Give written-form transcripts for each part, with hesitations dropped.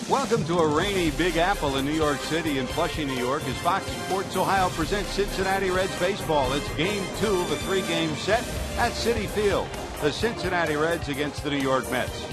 Welcome to a rainy Big Apple in New York City and Flushing, New York, as Fox Sports Ohio presents Cincinnati Reds baseball. It's game 2 of a 3-game set at Citi Field. The Cincinnati Reds against the New York Mets.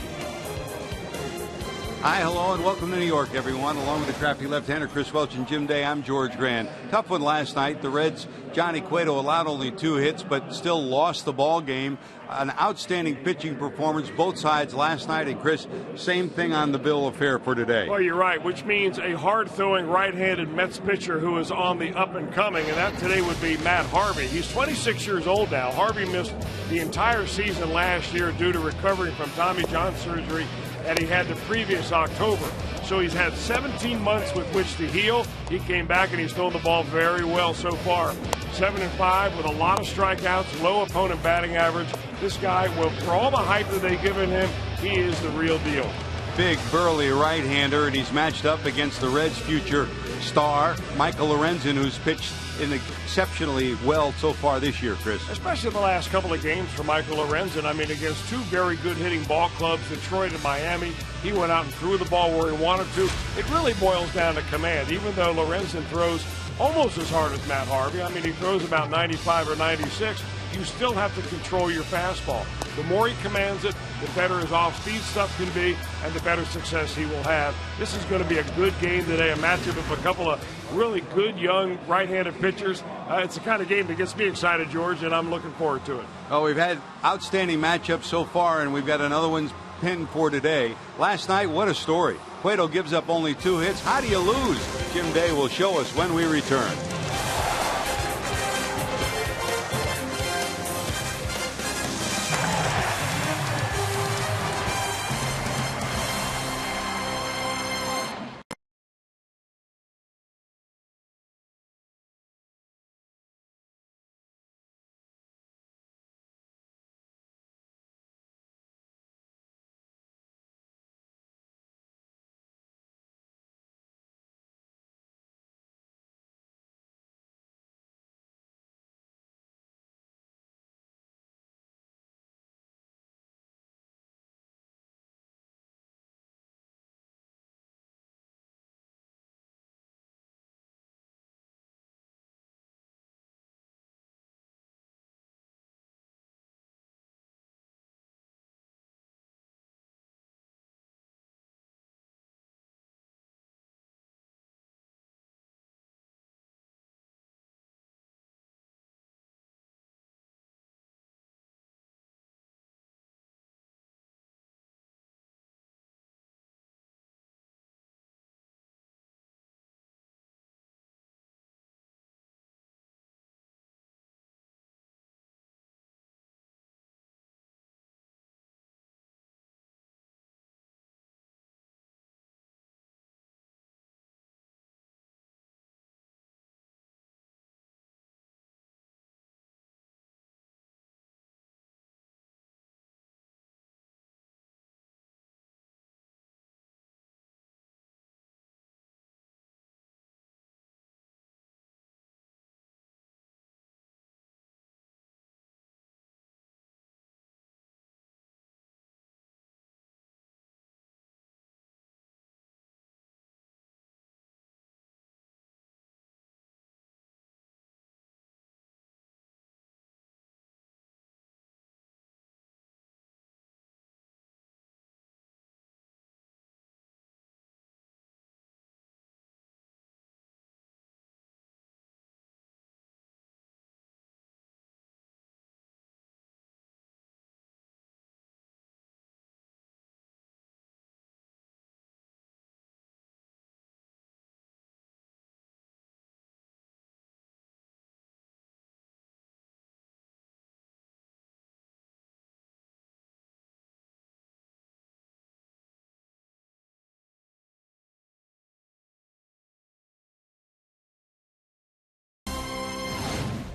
Hi, hello, and welcome to New York, everyone. Along with the crafty left-hander Chris Welch and Jim Day, I'm George Grant. Tough one last night. The Reds, Johnny Cueto allowed only 2 hits, but still lost the ball game. An outstanding pitching performance, both sides last night. And Chris, same thing on the bill of fare for today. Well, you're right, which means a hard-throwing right-handed Mets pitcher who is on the up-and-coming, and that today would be Matt Harvey. He's 26 years old now. Harvey missed the entire season last year due to recovering from Tommy John surgery that he had the previous October. So he's had 17 months with which to heal. He came back and he's thrown the ball very well so far. 7-5 with a lot of strikeouts, low opponent batting average. This guy, well, for all the hype that they've given him, he is the real deal. Big, burly right-hander, and he's matched up against the Reds' future star, Michael Lorenzen, who's pitched exceptionally well so far this year, Chris. Especially the last couple of games for Michael Lorenzen. I mean, against 2 very good hitting ball clubs, Detroit and Miami, he went out and threw the ball where he wanted to. It really boils down to command, even though Lorenzen throws almost as hard as Matt Harvey. I mean, he throws about 95 or 96. You still have to control your fastball. The more he commands it, the better his off-speed stuff can be, and the better success he will have. This is going to be a good game today, a matchup of a couple of really good young right-handed pitchers. It's the kind of game that gets me excited, George, and I'm looking forward to it. Oh, we've had outstanding matchups so far, and we've got another one pinned for today. Last night, what a story. Cueto gives up only 2 hits. How do you lose? Jim Day will show us when we return.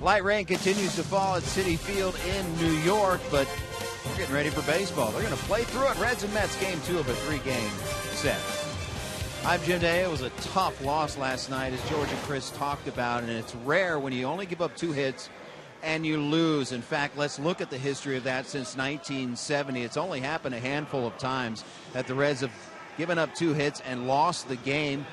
Light rain continues to fall at Citi Field in New York, but we're getting ready for baseball. They're going to play through it. Reds and Mets, game 2 of a 3-game set. I'm Jim Day. It was a tough loss last night, as George and Chris talked about, and it's rare when you only give up 2 hits and you lose. In fact, let's look at the history of that since 1970. It's only happened a handful of times that the Reds have given up 2 hits and lost the game.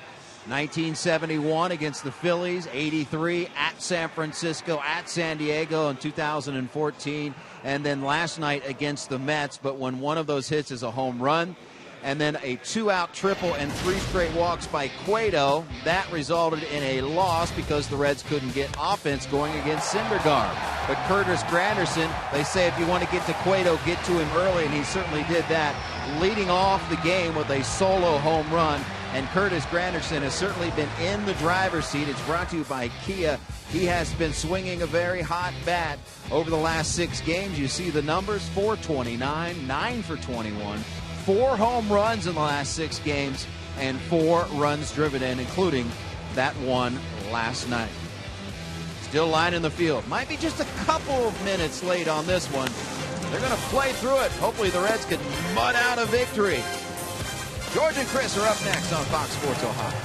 1971 against the Phillies, 83 at San Francisco, at San Diego in 2014, and then last night against the Mets. But when one of those hits is a home run, and then a 2-out triple and 3 straight walks by Cueto, that resulted in a loss because the Reds couldn't get offense going against Syndergaard. But Curtis Granderson, they say if you want to get to Cueto, get to him early, and he certainly did that, leading off the game with a solo home run. And Curtis Granderson has certainly been in the driver's seat. It's brought to you by Kia. He has been swinging a very hot bat over the last 6 games. You see the numbers, 429, 9 for 21. 4 home runs in the last 6 games and 4 runs driven in, including that one last night. Still lining the field. Might be just a couple of minutes late on this one. They're going to play through it. Hopefully the Reds can mud out a victory. George and Chris are up next on Fox Sports Ohio.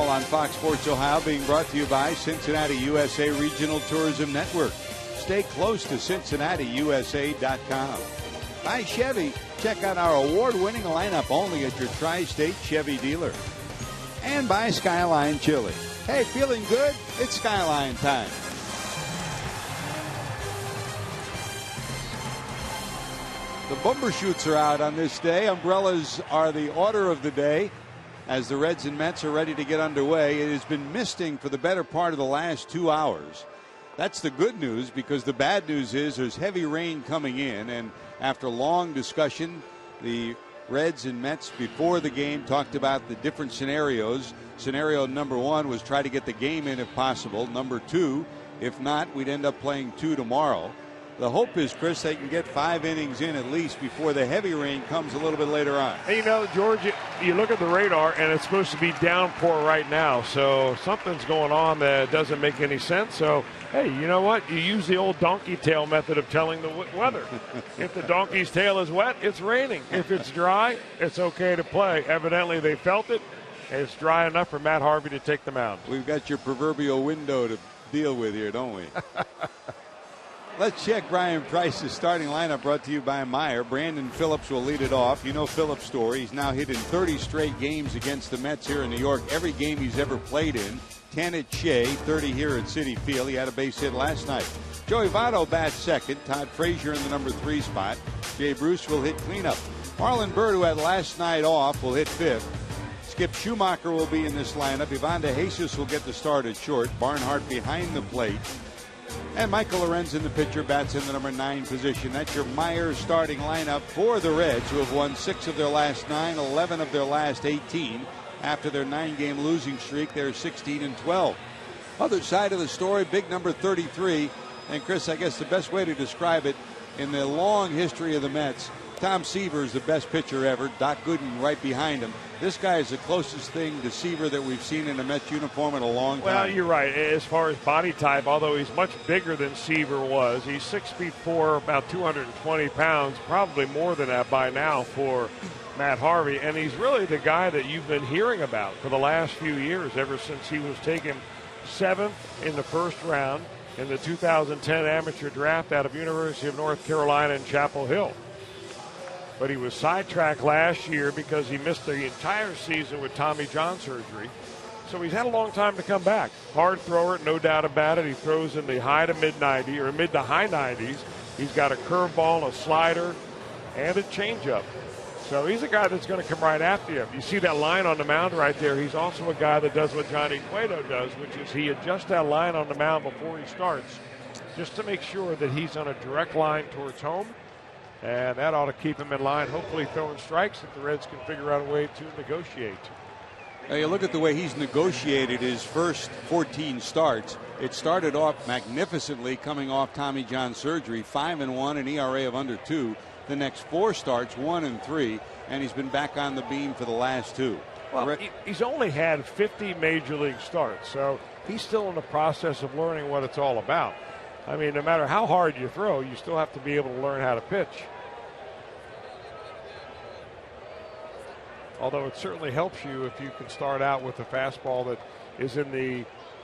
On Fox Sports Ohio, being brought to you by Cincinnati USA Regional Tourism Network. Stay close to CincinnatiUSA.com. By Chevy, check out our award-winning lineup only at your Tri-State Chevy dealer. And by Skyline Chili. Hey, feeling good? It's Skyline time. The Bumbershoots are out on this day. Umbrellas are the order of the day. As the Reds and Mets are ready to get underway, it has been misting for the better part of the last 2 hours. That's the good news, because the bad news is there's heavy rain coming in, and after long discussion, the Reds and Mets before the game talked about the different scenarios. Scenario number 1 was try to get the game in if possible. Number 2, if not, we'd end up playing 2 tomorrow. The hope is, Chris, they can get 5 innings in at least before the heavy rain comes a little bit later on. Hey, you know, George, you look at the radar, and it's supposed to be downpour right now. So something's going on that doesn't make any sense. So, hey, you know what? You use the old donkey tail method of telling the weather. If the donkey's tail is wet, it's raining. If it's dry, it's okay to play. Evidently, they felt it, and it's dry enough for Matt Harvey to take the mound. We've got your proverbial window to deal with here, don't we? Let's check Brian Price's starting lineup, brought to you by Meyer. Brandon Phillips will lead it off. You know Phillips' story. He's now hit in 30 straight games against the Mets here in New York. Every game he's ever played in. 10 at Shea, 30 here at Citi Field. He had a base hit last night. Joey Votto bats second. Todd Frazier in the number 3 spot. Jay Bruce will hit cleanup. Marlon Byrd, who had last night off, will hit 5th. Skip Schumacher will be in this lineup. Ivan De Jesus will get the start at short. Barnhart behind the plate. And Michael Lorenz in the pitcher, bats in the number 9 position. That's your Meyer starting lineup for the Reds, who have won 6 of their last 9, 11 of their last 18. After their 9-game losing streak, they're 16-12. Other side of the story, big number 33. And Chris, I guess the best way to describe it, in the long history of the Mets, Tom Seaver is the best pitcher ever. Doc Gooden right behind him. This guy is the closest thing to Seaver that we've seen in a Mets uniform in a long time. Well, you're right. As far as body type, although he's much bigger than Seaver was, he's 6'4", about 220 pounds, probably more than that by now for Matt Harvey. And he's really the guy that you've been hearing about for the last few years, ever since he was taken 7th in the first round in the 2010 amateur draft out of University of North Carolina in Chapel Hill. But he was sidetracked last year because he missed the entire season with Tommy John surgery. So he's had a long time to come back. Hard thrower, no doubt about it. He throws in the high to mid-90s or mid to high 90s. He's got a curveball, a slider, and a changeup. So he's a guy that's going to come right after you. You see that line on the mound right there. He's also a guy that does what Johnny Cueto does, which is he adjusts that line on the mound before he starts, just to make sure that he's on a direct line towards home. And that ought to keep him in line, hopefully throwing strikes if the Reds can figure out a way to negotiate. Now you look at the way he's negotiated his first 14 starts. It started off magnificently coming off Tommy John surgery, 5-1, an ERA of under 2. The next 4 starts, 1-3, and he's been back on the beam for the last 2. Well, he's only had 50 major league starts, so he's still in the process of learning what it's all about. I mean, no matter how hard you throw, you still have to be able to learn how to pitch. Although it certainly helps you if you can start out with a fastball that is in the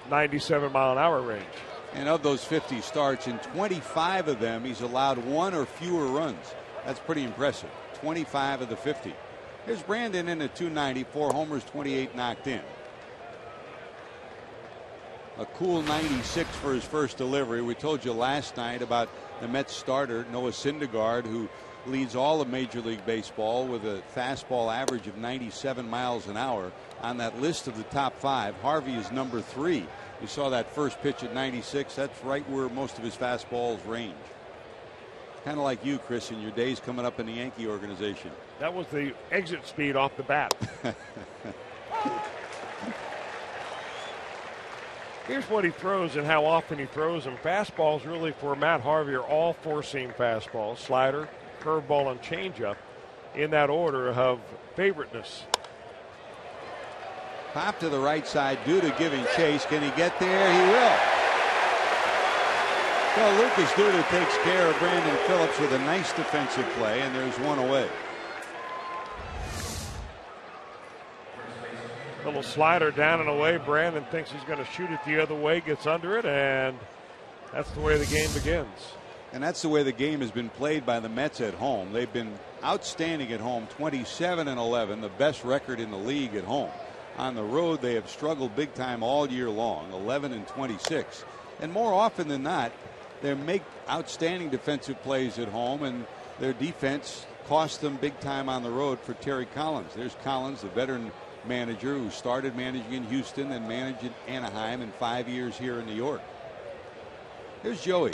97-mile-an-hour range. And of those 50 starts, in 25 of them, he's allowed 1 or fewer runs. That's pretty impressive. 25 of the 50. Here's Brandon in at 290, 4 homers, 28 knocked in. A cool 96 for his first delivery. We told you last night about the Mets starter, Noah Syndergaard, who leads all of Major League Baseball with a fastball average of 97 miles an hour. On that list of the top 5, Harvey is number 3. You saw that first pitch at 96. That's right where most of his fastballs range. Kind of like you, Chris, in your days coming up in the Yankee organization. That was the exit speed off the bat. Here's what he throws and how often he throws them. Fastballs really for Matt Harvey are all four-seam fastballs, slider, curveball, and changeup in that order of favoriteness. Pop to the right side, Duda giving chase. Can he get there? He will. Well, Lucas Duda takes care of Brandon Phillips with a nice defensive play, and there's one away. Little slider down and away. Brandon thinks he's going to shoot it the other way, gets under it, and that's the way the game begins. And that's the way the game has been played by the Mets at home. They've been outstanding at home, 27-11, the best record in the league at home. On the road, they have struggled big time all year long, 11-26. And more often than not, they make outstanding defensive plays at home, and their defense cost them big time on the road for Terry Collins. There's Collins, the veteran manager who started managing in Houston and managed in Anaheim and 5 years here in New York. Here's Joey.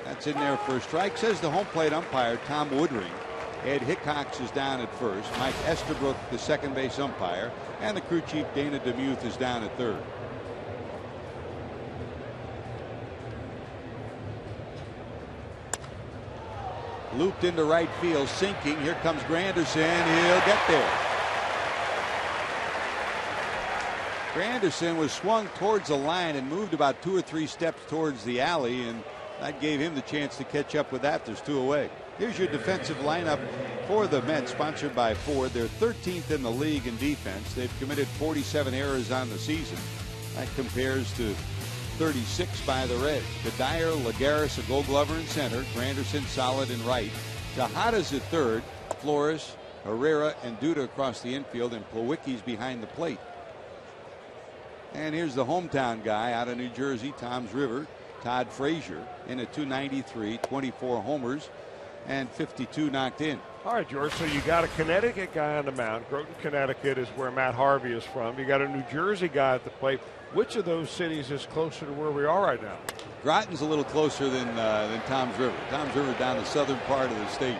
That's in there for a strike, says the home plate umpire, Tom Woodring. Ed Hickox is down at first. Mike Estabrook, the second base umpire, and the crew chief Dana DeMuth is down at third. Looped into right field, sinking. Here comes Granderson. He'll get there. Granderson was swung towards the line and moved about 2 or 3 steps towards the alley, and that gave him the chance to catch up with that. There's 2 away. Here's your defensive lineup for the Mets, sponsored by Ford. They're 13th in the league in defense. They've committed 47 errors on the season. That compares to 36 by the Reds. Kadire, Lagares, a Gold Glover in center. Granderson solid in right. Tejada's at third. Flores, Herrera, and Duda across the infield, and Plawecki's behind the plate. And here's the hometown guy out of New Jersey, Toms River, Todd Frazier, in at 293, 24 homers, and 52 knocked in. All right, George, so you got a Connecticut guy on the mound. Groton, Connecticut is where Matt Harvey is from. You got a New Jersey guy at the plate. Which of those cities is closer to where we are right now? Groton's a little closer than Toms River. Toms River down the southern part of the state.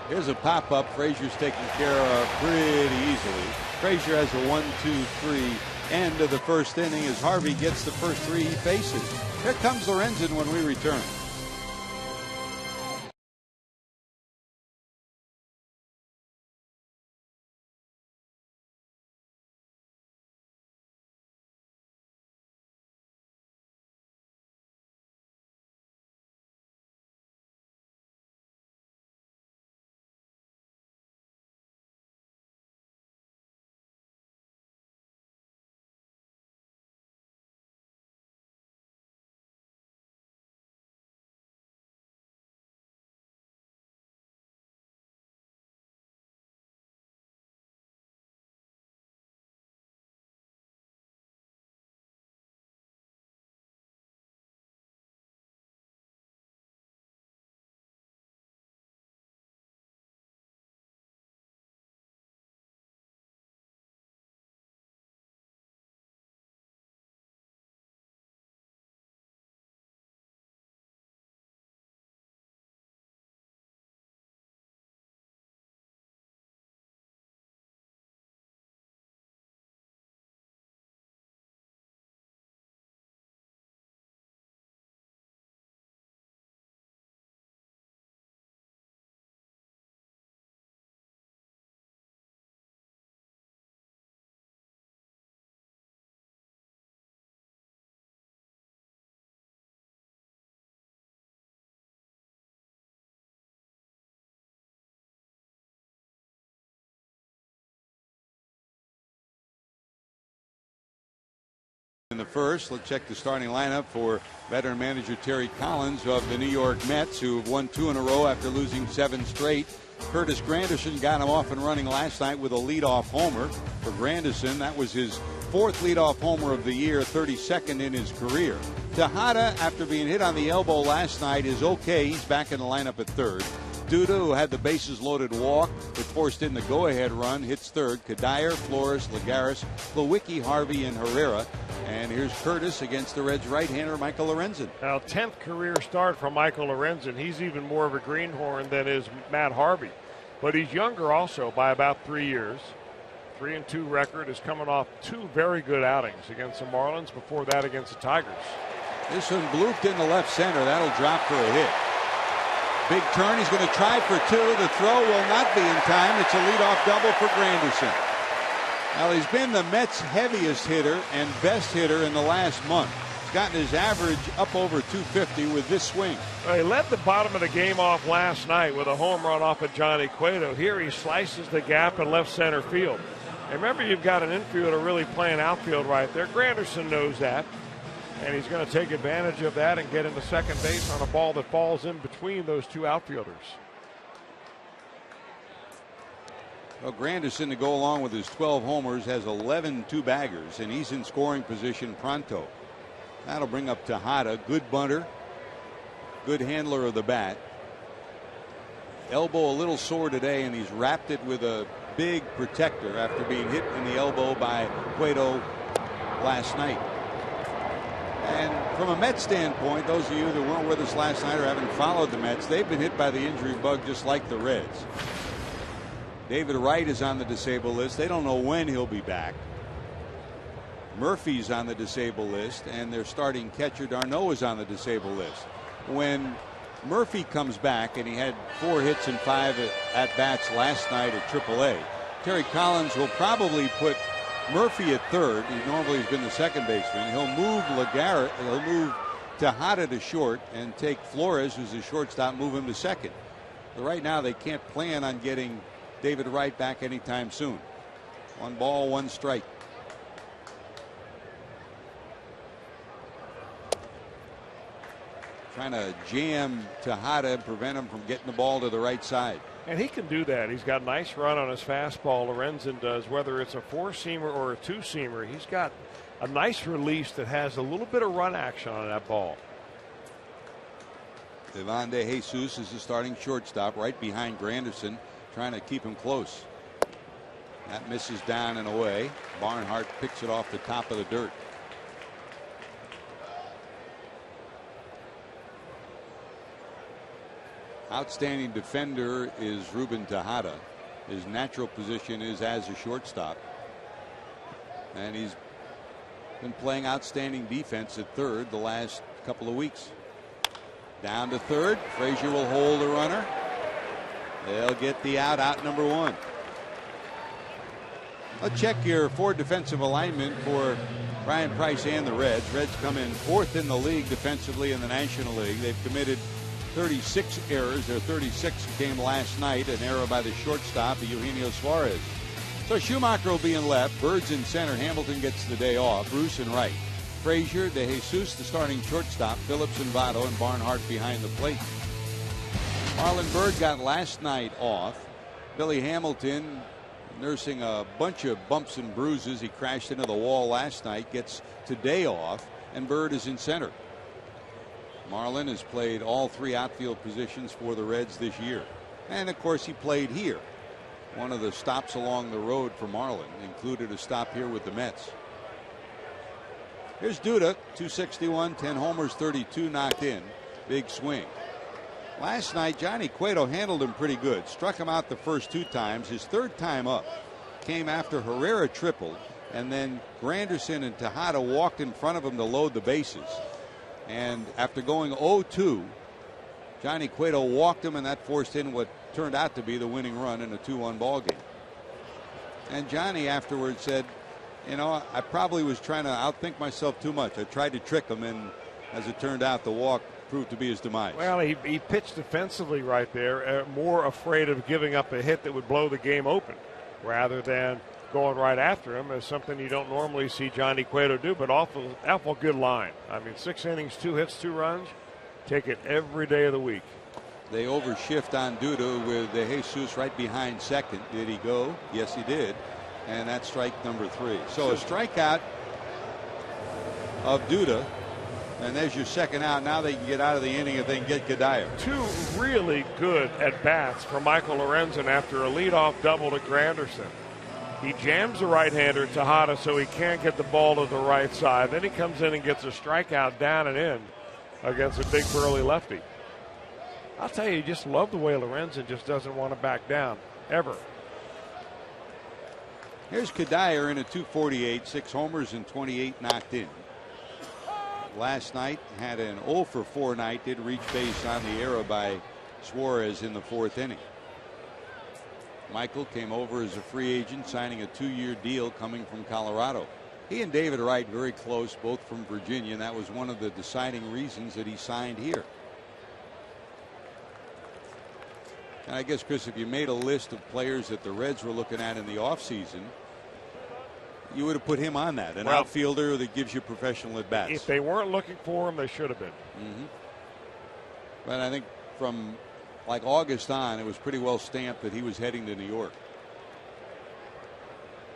Here's a pop-up. Frazier's taken care of pretty easily. Frazier has a 1-2-3 end of the first inning as Harvey gets the first three he faces. Here comes Lorenzen when we return. In the first, let's check the starting lineup for veteran manager Terry Collins of the New York Mets, who have won 2 in a row after losing 7 straight. Curtis Granderson got him off and running last night with a leadoff homer for Granderson. That was his 4th leadoff homer of the year, 32nd in his career. Tejada, after being hit on the elbow last night, is okay. He's back in the lineup at third. Duda, who had the bases loaded walk but forced in the go-ahead run, hits third. Kadire, Flores, Lagares, Plawecki, Harvey, and Herrera. And here's Curtis against the Reds' right-hander Michael Lorenzen. Now, 10th career start from Michael Lorenzen. He's even more of a greenhorn than is Matt Harvey. But he's younger also by about 3 years. 3-2 record is coming off 2 very good outings against the Marlins, before that against the Tigers. This one blooped in the left center. That'll drop for a hit. Big turn. He's going to try for 2. The throw will not be in time. It's a leadoff double for Granderson. Now, he's been the Mets' heaviest hitter and best hitter in the last month. He's gotten his average up over 250 with this swing. Well, he led the bottom of the game off last night with a home run off of Johnny Cueto. Here he slices the gap in left center field. And remember, you've got an infielder really playing outfield right there. Granderson knows that. And he's going to take advantage of that and get into second base on a ball that falls in between those 2 outfielders. Well, Granderson, to go along with his 12 homers, has 11 two-baggers, and he's in scoring position pronto. That'll bring up Tejada. Good bunter. Good handler of the bat. Elbow a little sore today, and he's wrapped it with a big protector after being hit in the elbow by Cueto last night. And from a Mets standpoint, those of you that weren't with us last night or haven't followed the Mets, they've been hit by the injury bug just like the Reds. David Wright is on the disabled list. They don't know when he'll be back. Murphy's on the disabled list, and their starting catcher d'Arnaud is on the disabled list. When Murphy comes back, and he had 4 hits and 5 at-bats last night at AAA, Terry Collins will probably put Murphy at third. He normally has been the second baseman. He'll move He'll move Tejada to short and take Flores, who's the shortstop, move him to second. But right now they can't plan on getting David Wright back anytime soon. 1 ball, 1 strike. trying to jam Tejada and prevent him from getting the ball to the right side. And he can do that. He's got a nice run on his fastball. Lorenzen does, whether it's a four-seamer or a two-seamer. He's got a nice release that has a little bit of run action on that ball. Ivan De Jesus is the starting shortstop right behind Granderson, trying to keep him close. That misses down and away. Barnhart picks it off the top of the dirt. Outstanding defender is Ruben Tejada. His natural position is as a shortstop. And he's been playing outstanding defense at third the last couple of weeks. Down to third. Frazier will hold the runner. They'll get the out number one. Let's check your four defensive alignment for Brian Price and the Reds. Reds come in fourth in the league defensively in the National League. They've committed 36 errors. Their 36th came last night, an error by the shortstop, Eugenio Suarez. So Schumacher will be in left. Bird's in center. Hamilton gets the day off. Bruce in right. Frazier, De Jesus, the starting shortstop. Phillips and Votto, and Barnhart behind the plate. Marlon Byrd got last night off. Billy Hamilton, nursing a bunch of bumps and bruises. He crashed into the wall last night. Gets today off, and Byrd is in center. Marlon has played all three outfield positions for the Reds this year. And of course he played here. One of the stops along the road for Marlon included a stop here with the Mets. Here's Duda, 261, 10 homers, 32 knocked in. Big swing. Last night Johnny Cueto handled him pretty good. Struck him out the first two times. His third time up came after Herrera tripled, and then Granderson and Tejada walked in front of him to load the bases. And after going 0-2, Johnny Cueto walked him, and that forced in what turned out to be the winning run in a 2-1 ball game. And Johnny afterwards said, you know, I probably was trying to outthink myself too much. I tried to trick him, and as it turned out, the walk proved to be his demise. Well, he pitched defensively right there, more afraid of giving up a hit that would blow the game open rather than going right after him, is something you don't normally see Johnny Cueto do, but awful good line. I mean, 6 innings, 2 hits, 2 runs. Take it every day of the week. They overshift on Duda with De Jesus right behind second. Did he go? Yes, he did. And that's strike number 3. So a strikeout of Duda, and there's your second out. Now they can get out of the inning if they can get Kadire. 2 really good at bats for Michael Lorenzen after a leadoff double to Granderson. He jams the right-hander Tejada so he can't get the ball to the right side. Then he comes in and gets a strikeout down and in against a big burly lefty. I'll tell you just love the way Lorenzen just doesn't want to back down ever. Here's Kadire in a 248, 6 homers and 28 knocked in. Last night had an 0 for 4 night. Did reach base on the error by Suarez in the 4th inning. Michael came over as a free agent, signing a 2-year deal coming from Colorado. He and David Wright very close, both from Virginia, and that was one of the deciding reasons that he signed here. And I guess, Chris, if you made a list of players that the Reds were looking at in the offseason, you would have put him on that, an outfielder that gives you professional at-bats. If they weren't looking for him, they should have been. Mm-hmm. But I think from like August on, it was pretty well stamped that he was heading to New York.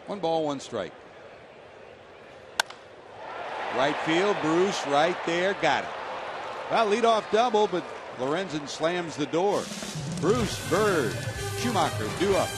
1 ball, 1 strike. Right field, Bruce right there, got it. Well, leadoff double, but Lorenzen slams the door. Bruce, Byrd, Schumacher due up.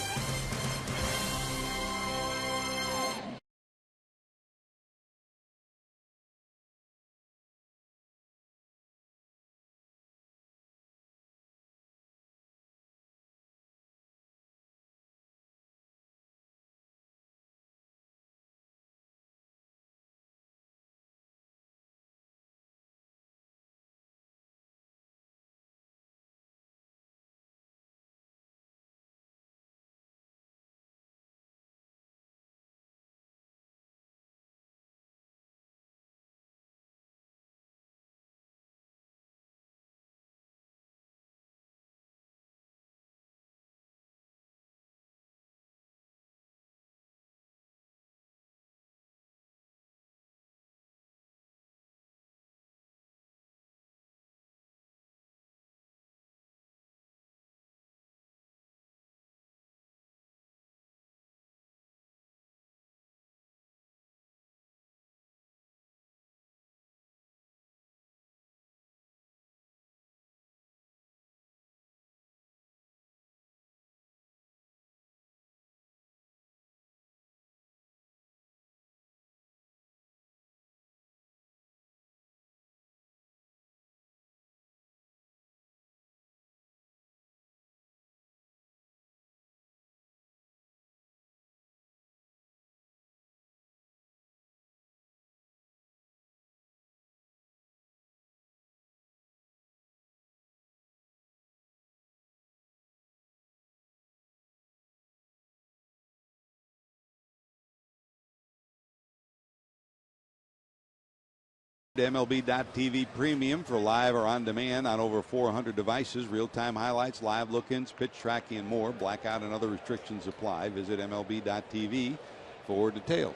MLB.TV Premium for live or on demand on over 400 devices. Real-time highlights, live look-ins, pitch tracking, and more. Blackout and other restrictions apply. Visit MLB.TV for details.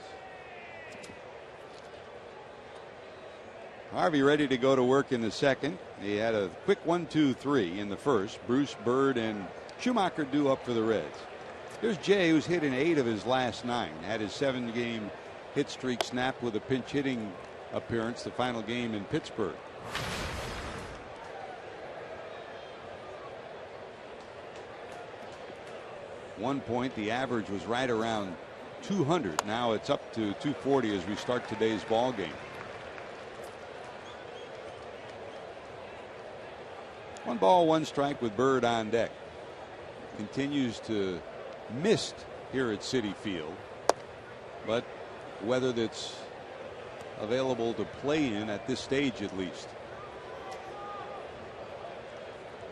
Harvey ready to go to work in the second. He had a quick 1-2-3 in the first. Bruce, Bird, and Schumacher due up for the Reds. Here's Jay, who's hit in 8 of his last 9. Had his 7-game hit streak snapped with a pinch hitting appearance, the final game in Pittsburgh. One point, the average was right around 200. Now it's up to 240 as we start today's ball game. 1 ball, 1 strike with Bird on deck. Continues to mist here at Citi Field, but weather that's available to play in at this stage at least.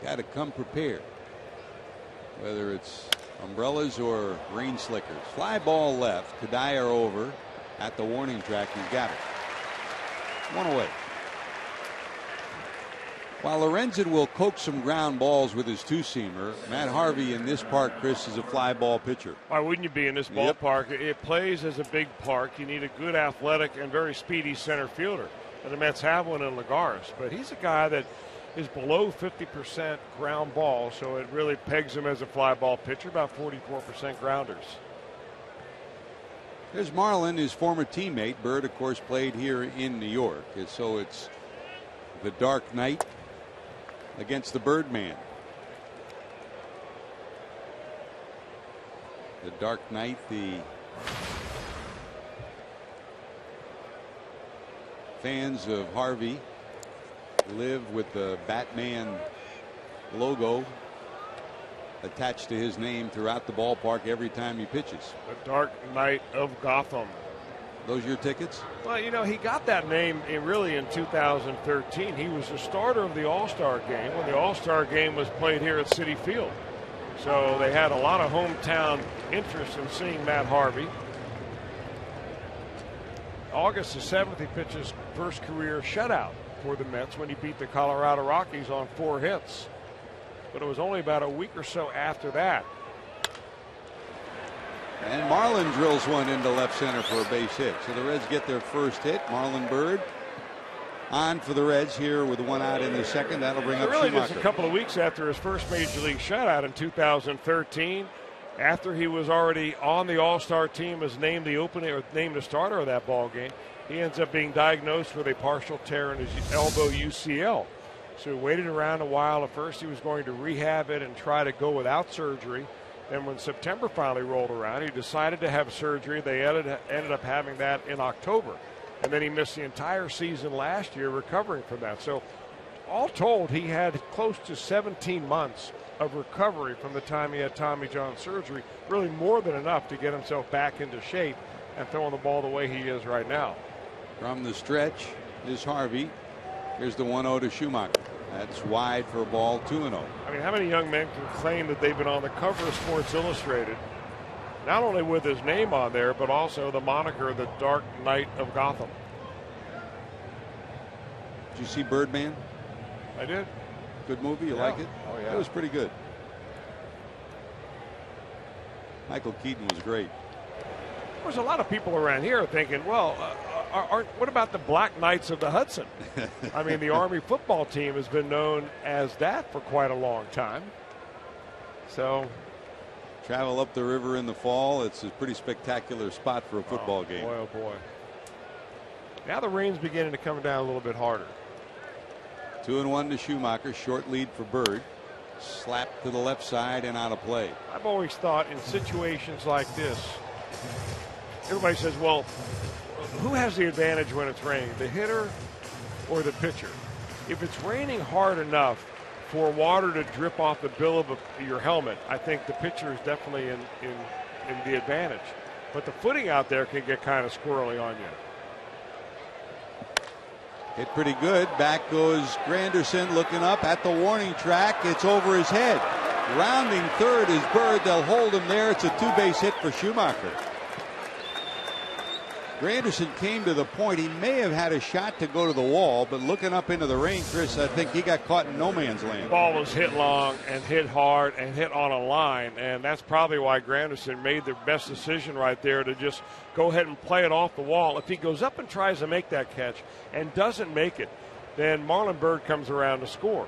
Got to come prepared, whether it's umbrellas or rain slickers. Fly ball left. Kadire over at the warning track. He's got it. 1 away. While Lorenzen will coax some ground balls with his two-seamer, Matt Harvey in this park, Chris, is a fly ball pitcher. Why wouldn't you be in this ballpark? Yep. It plays as a big park. You need a good athletic and very speedy center fielder. And the Mets have one in Lagares. But he's a guy that is below 50% ground ball, so it really pegs him as a fly ball pitcher, about 44% grounders. There's Marlin, his former teammate. Bird, of course, played here in New York. And so it's the Dark Knight against the Birdman. The Dark Knight, the fans of Harvey live with the Batman logo attached to his name throughout the ballpark every time he pitches. The Dark Knight of Gotham. Those your tickets? Well, you know, he got that name really in 2013. He was the starter of the All-Star game when the All-Star game was played here at Citi Field. So they had a lot of hometown interest in seeing Matt Harvey. August the 7th, he pitched his first career shutout for the Mets when he beat the Colorado Rockies on 4 hits. But it was only about a week or so after that. And Marlin drills one into left center for a base hit. So the Reds get their first hit. Marlin Bird on for the Reds here with 1 out in the second. That'll bring up really Schumacher. Just a couple of weeks after his first major league shutout in 2013, after he was already on the All-Star team as named the opening or named the starter of that ball game, he ends up being diagnosed with a partial tear in his elbow UCL. So he waited around a while. At first he was going to rehab it and try to go without surgery. And when September finally rolled around, he decided to have surgery. They ended up having that in October. And then he missed the entire season last year recovering from that. So all told, he had close to 17 months of recovery from the time he had Tommy John surgery, really more than enough to get himself back into shape and throwing the ball the way he is right now. From the stretch is Harvey. Here's the 1-0 to Schumacher. That's wide for a ball, 2-0. I mean, how many young men can claim that they've been on the cover of Sports Illustrated, not only with his name on there, but also the moniker, the Dark Knight of Gotham? Did you see Birdman? I did. Good movie? You like it? Oh, yeah. It was pretty good. Michael Keaton was great. There's a lot of people around here thinking, well, what about the Black Knights of the Hudson? I mean, the Army football team has been known as that for quite a long time. So, travel up the river in the fall. It's a pretty spectacular spot for a football game. Boy, oh boy. Now the rain's beginning to come down a little bit harder. 2-1 to Schumacher. Short lead for Bird. Slap to the left side and out of play. I've always thought in situations like this, everybody says, well, who has the advantage when it's raining, the hitter or the pitcher? If it's raining hard enough for water to drip off the bill of your helmet, I think the pitcher is definitely in the advantage. But the footing out there can get kind of squirrely on you. Hit pretty good. Back goes Granderson looking up at the warning track. It's over his head. Rounding third is Bird. They'll hold him there. It's a 2-base hit for Schumacher. Granderson came to the point. He may have had a shot to go to the wall, but looking up into the rain, Chris, I think he got caught in no man's land. The ball was hit long and hit hard and hit on a line, and that's probably why Granderson made the best decision right there to just go ahead and play it off the wall. If he goes up and tries to make that catch and doesn't make it, then Marlon Byrd comes around to score.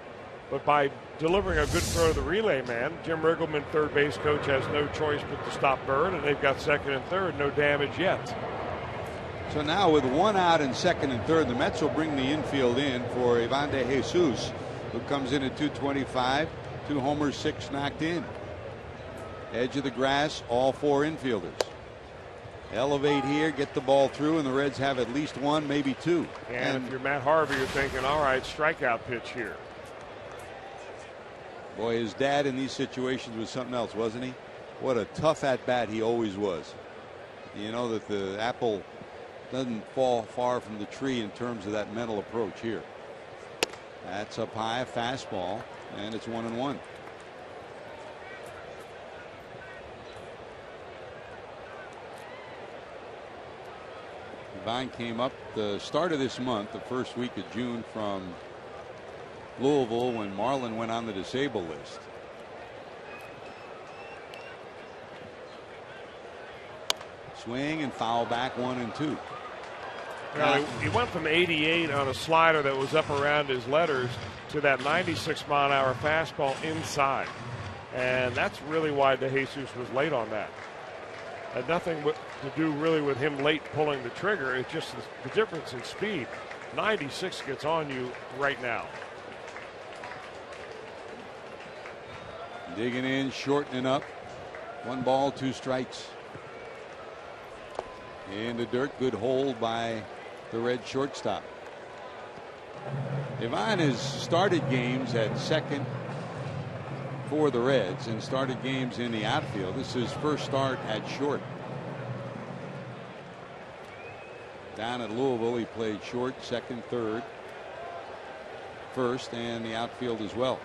But by delivering a good throw to the relay man, Jim Riggleman, third base coach, has no choice but to stop Byrd, and they've got second and third, no damage yet. So now with one out in second and third, the Mets will bring the infield in for Ivan de Jesus, who comes in at 225, 2 homers, 6 knocked in. Edge of the grass, all 4 infielders. Elevate here, get the ball through, and the Reds have at least 1, maybe 2. And if you're Matt Harvey, you're thinking, all right, strikeout pitch here. Boy, his dad in these situations was something else, wasn't he? What a tough at-bat he always was. You know that the apple doesn't fall far from the tree in terms of that mental approach here. That's up high, a fastball, and it's 1-1. Vine came up the start of this month, the first week of June, from Louisville when Marlin went on the disabled list. Swing and foul back, 1-2. Well, he went from 88 on a slider that was up around his letters to that 96-mile-an-hour fastball inside. And that's really why De Jesus was late on that. Had nothing to do really with him late pulling the trigger. It's just the difference in speed. 96 gets on you right now. Digging in, shortening up. 1 ball, 2 strikes. In the dirt, good hold by the Red shortstop. Ivan has started games at second for the Reds and started games in the outfield. This is his first start at short. Down at Louisville, he played short, second, third, first, and the outfield as well.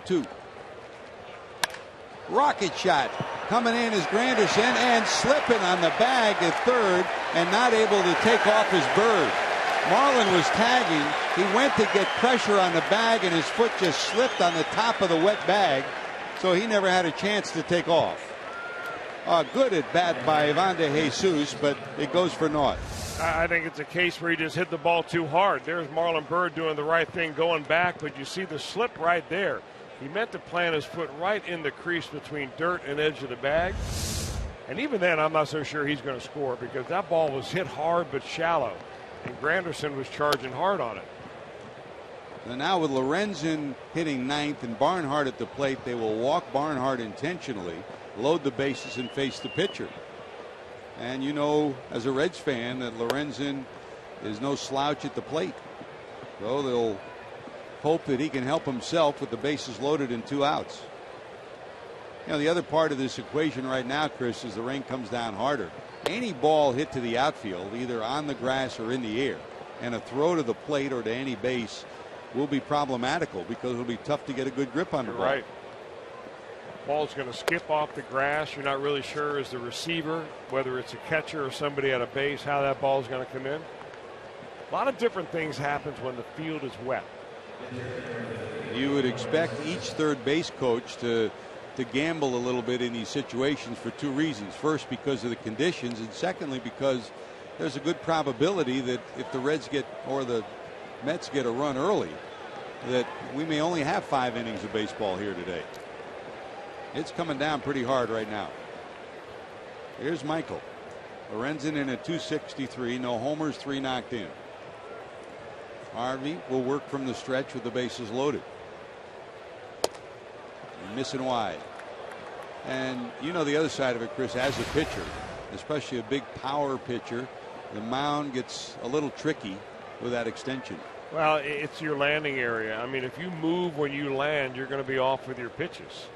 Two. Rocket shot coming in is Granderson, and slipping on the bag at third and not able to take off his bird. Marlin was tagging. He went to get pressure on the bag, and his foot just slipped on the top of the wet bag, so he never had a chance to take off. Good at bat by Ivan de Jesus, but it goes for naught. I think it's a case where he just hit the ball too hard. There's Marlon Byrd doing the right thing going back, but you see the slip right there. He meant to plant his foot right in the crease between dirt and edge of the bag. And even then, I'm not so sure he's going to score, because that ball was hit hard but shallow, and Granderson was charging hard on it. And now with Lorenzen hitting ninth and Barnhart at the plate, they will walk Barnhart intentionally, load the bases, and face the pitcher. And you know, as a Reds fan, that Lorenzen is no slouch at the plate. So they'll hope that he can help himself with the bases loaded and 2 outs. You know, the other part of this equation right now, Chris, is the rain comes down harder. Any ball hit to the outfield, either on the grass or in the air, and a throw to the plate or to any base will be problematical, because it'll be tough to get a good grip on the ball. Right. Ball's going to skip off the grass. You're not really sure as the receiver, whether it's a catcher or somebody at a base, how that ball's going to come in. A lot of different things happens when the field is wet. You would expect each third base coach to gamble a little bit in these situations for 2 reasons. First, because of the conditions, and secondly, because there's a good probability that if the Reds get, or the Mets get, a run early, that we may only have 5 innings of baseball here today. It's coming down pretty hard right now. Here's Michael. Lorenzen in at 263, no homers, 3 knocked in. Harvey will work from the stretch with the bases loaded. Missing wide. And you know the other side of it, Chris, as a pitcher, especially a big power pitcher, the mound gets a little tricky with that extension. Well, it's your landing area. I mean, if you move when you land, you're going to be off with your pitches.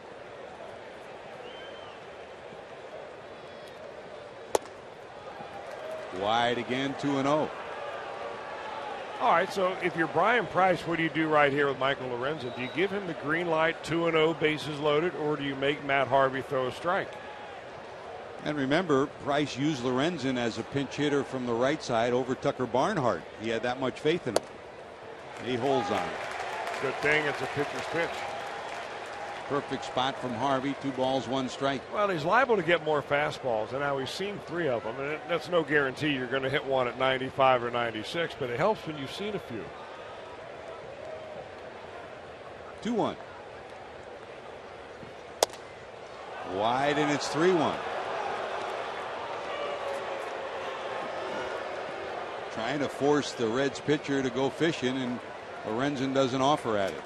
Wide again, 2-0. All right, so if you're Brian Price, what do you do right here with Michael Lorenzen? Do you give him the green light, 2-0, bases loaded, or do you make Matt Harvey throw a strike? And remember, Price used Lorenzen as a pinch hitter from the right side over Tucker Barnhart. He had that much faith in him. 8 holes on it. Good thing it's a pitcher's pitch. Perfect spot from Harvey. 2 balls, 1 strike. Well, he's liable to get more fastballs, and now we've seen 3 of them. And that's no guarantee you're going to hit one at 95 or 96, but it helps when you've seen a few. 2-1. Wide, and it's 3-1. Trying to force the Reds pitcher to go fishing, and Lorenzen doesn't offer at it.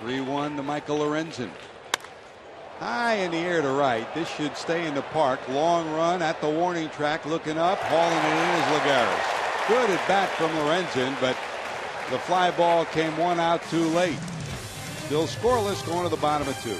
(3-1) to Michael Lorenzen. High in the air to right. This should stay in the park. Long run at the warning track. Looking up. Hauling it in is Lagares. Good at bat from Lorenzen, but the fly ball came 1 out too late. Still scoreless, going to the bottom of 2.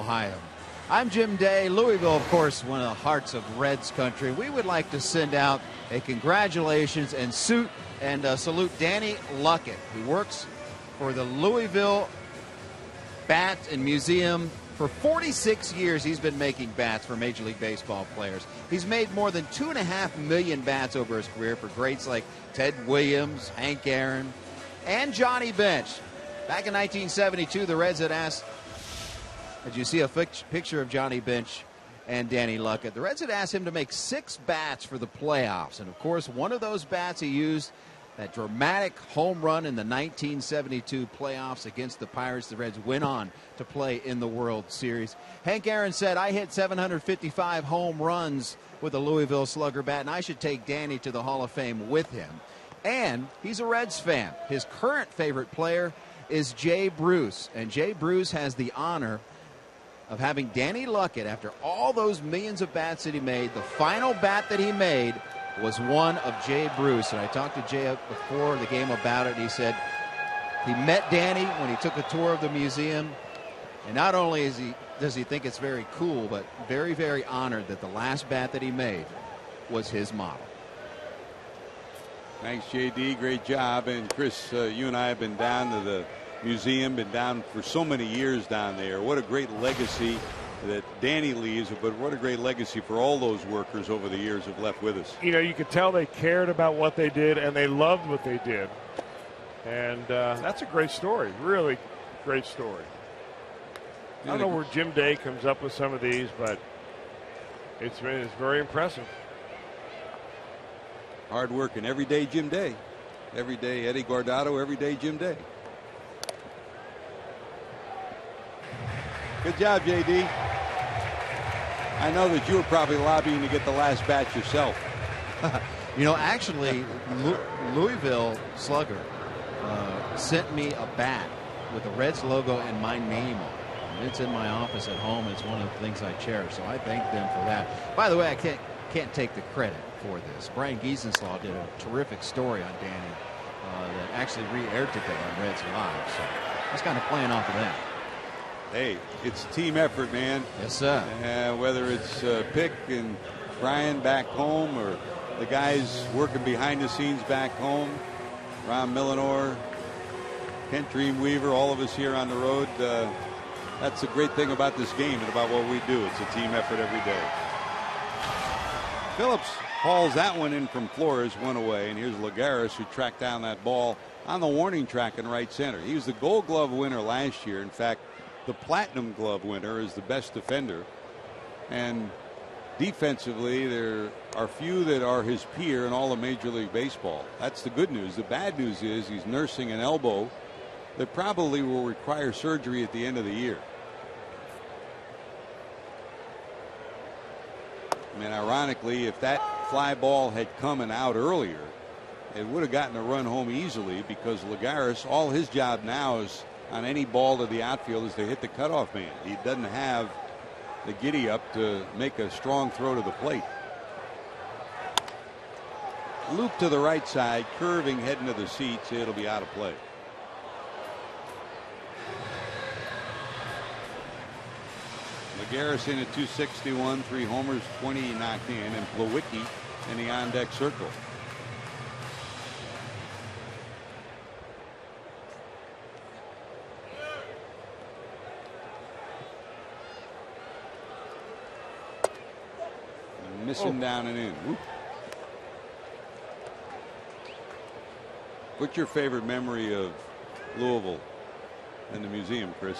Ohio. I'm Jim Day. Louisville, of course, one of the hearts of Reds country. We would like to send out a congratulations and salute Danny Luckett, who works for the Louisville Bat and Museum. For 46 years, he's been making bats for Major League Baseball players. He's made more than 2.5 million bats over his career for greats like Ted Williams, Hank Aaron, and Johnny Bench. Back in 1972, the Reds had asked, did you see a picture of Johnny Bench and Danny Luckett? The Reds had asked him to make 6 bats for the playoffs. And, of course, one of those bats he used, that dramatic home run in the 1972 playoffs against the Pirates. The Reds went on to play in the World Series. Hank Aaron said, I hit 755 home runs with a Louisville Slugger bat, and I should take Danny to the Hall of Fame with him. And he's a Reds fan. His current favorite player is Jay Bruce. And Jay Bruce has the honor of having Danny Luckett, after all those millions of bats that he made, the final bat that he made was one of Jay Bruce. And I talked to Jay before the game about it. He said he met Danny when he took a tour of the museum. And not only does he think it's very cool, but very, very honored that the last bat that he made was his model. Thanks, JD. Great job. And Chris, you and I have been down to the museum, been down for so many years down there. What a great legacy that Danny leaves, but what a great legacy for all those workers over the years have left with us. You know, you could tell they cared about what they did and they loved what they did. And that's a great story, really great story. I don't know where Jim Day comes up with some of these, but it's very impressive. Hard working every day, Jim Day. Every day Eddie Guardado, every day Jim Day. Good job, JD. I know that you were probably lobbying to get the last batch yourself. You know, actually, Louisville Slugger sent me a bat with the Reds logo and my name on it. And it's in my office at home. It's one of the things I cherish, so I thank them for that. By the way, I can't take the credit for this. Brian Giesenslaw did a terrific story on Danny that actually re-aired today on Reds Live. So I was kind of playing off of that. Hey, it's a team effort, man. Yes, sir. Whether it's Pick and Brian back home or the guys working behind the scenes back home, Ron Millinor, Kent Dreamweaver, all of us here on the road. That's the great thing about this game and about what we do. It's a team effort every day. Phillips hauls that one in from Flores, one away, and here's Lagares, who tracked down that ball on the warning track in right center. He was the Gold Glove winner last year. In fact, the Platinum Glove winner is the best defender. And defensively, there are few that are his peer in all of Major League Baseball. That's the good news. The bad news is he's nursing an elbow that probably will require surgery at the end of the year. I mean, ironically, if that fly ball had come and out earlier, it would have gotten a run home easily, because Lagares, all his job now is on any ball to the outfield is to hit the cutoff man. He doesn't have the giddy up to make a strong throw to the plate. Loop to the right side, curving, heading to the seats. It'll be out of play. Lagares in at 261, 3 homers, 20 knocked in, and Plawecki in the on-deck circle. Missing down and in. Whoop. What's your favorite memory of Louisville and the museum, Chris?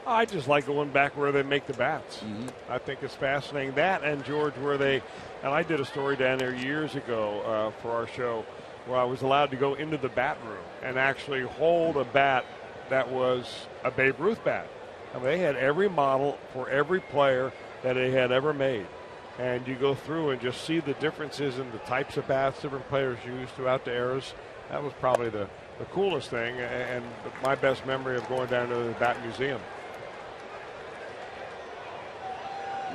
I just like going back where they make the bats. I think it's fascinating. That and George, where they, and I did a story down there years ago for our show where I was allowed to go into the bat room and actually hold a bat that was a Babe Ruth bat. I mean, they had every model for every player that they had ever made. And you go through and just see the differences in the types of bats different players used throughout the eras. That was probably the coolest thing and my best memory of going down to the bat museum.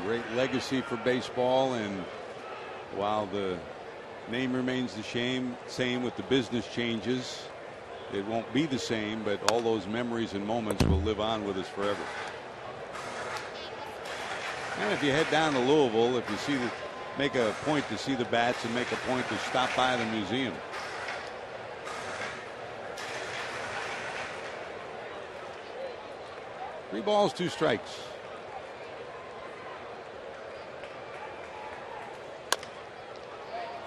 Great legacy for baseball, and while the name remains the same with the business changes, it won't be the same, but all those memories and moments will live on with us forever. And if you head down to Louisville, if you see make a point to see the bats and make a point to stop by the museum. Three balls, 2 strikes.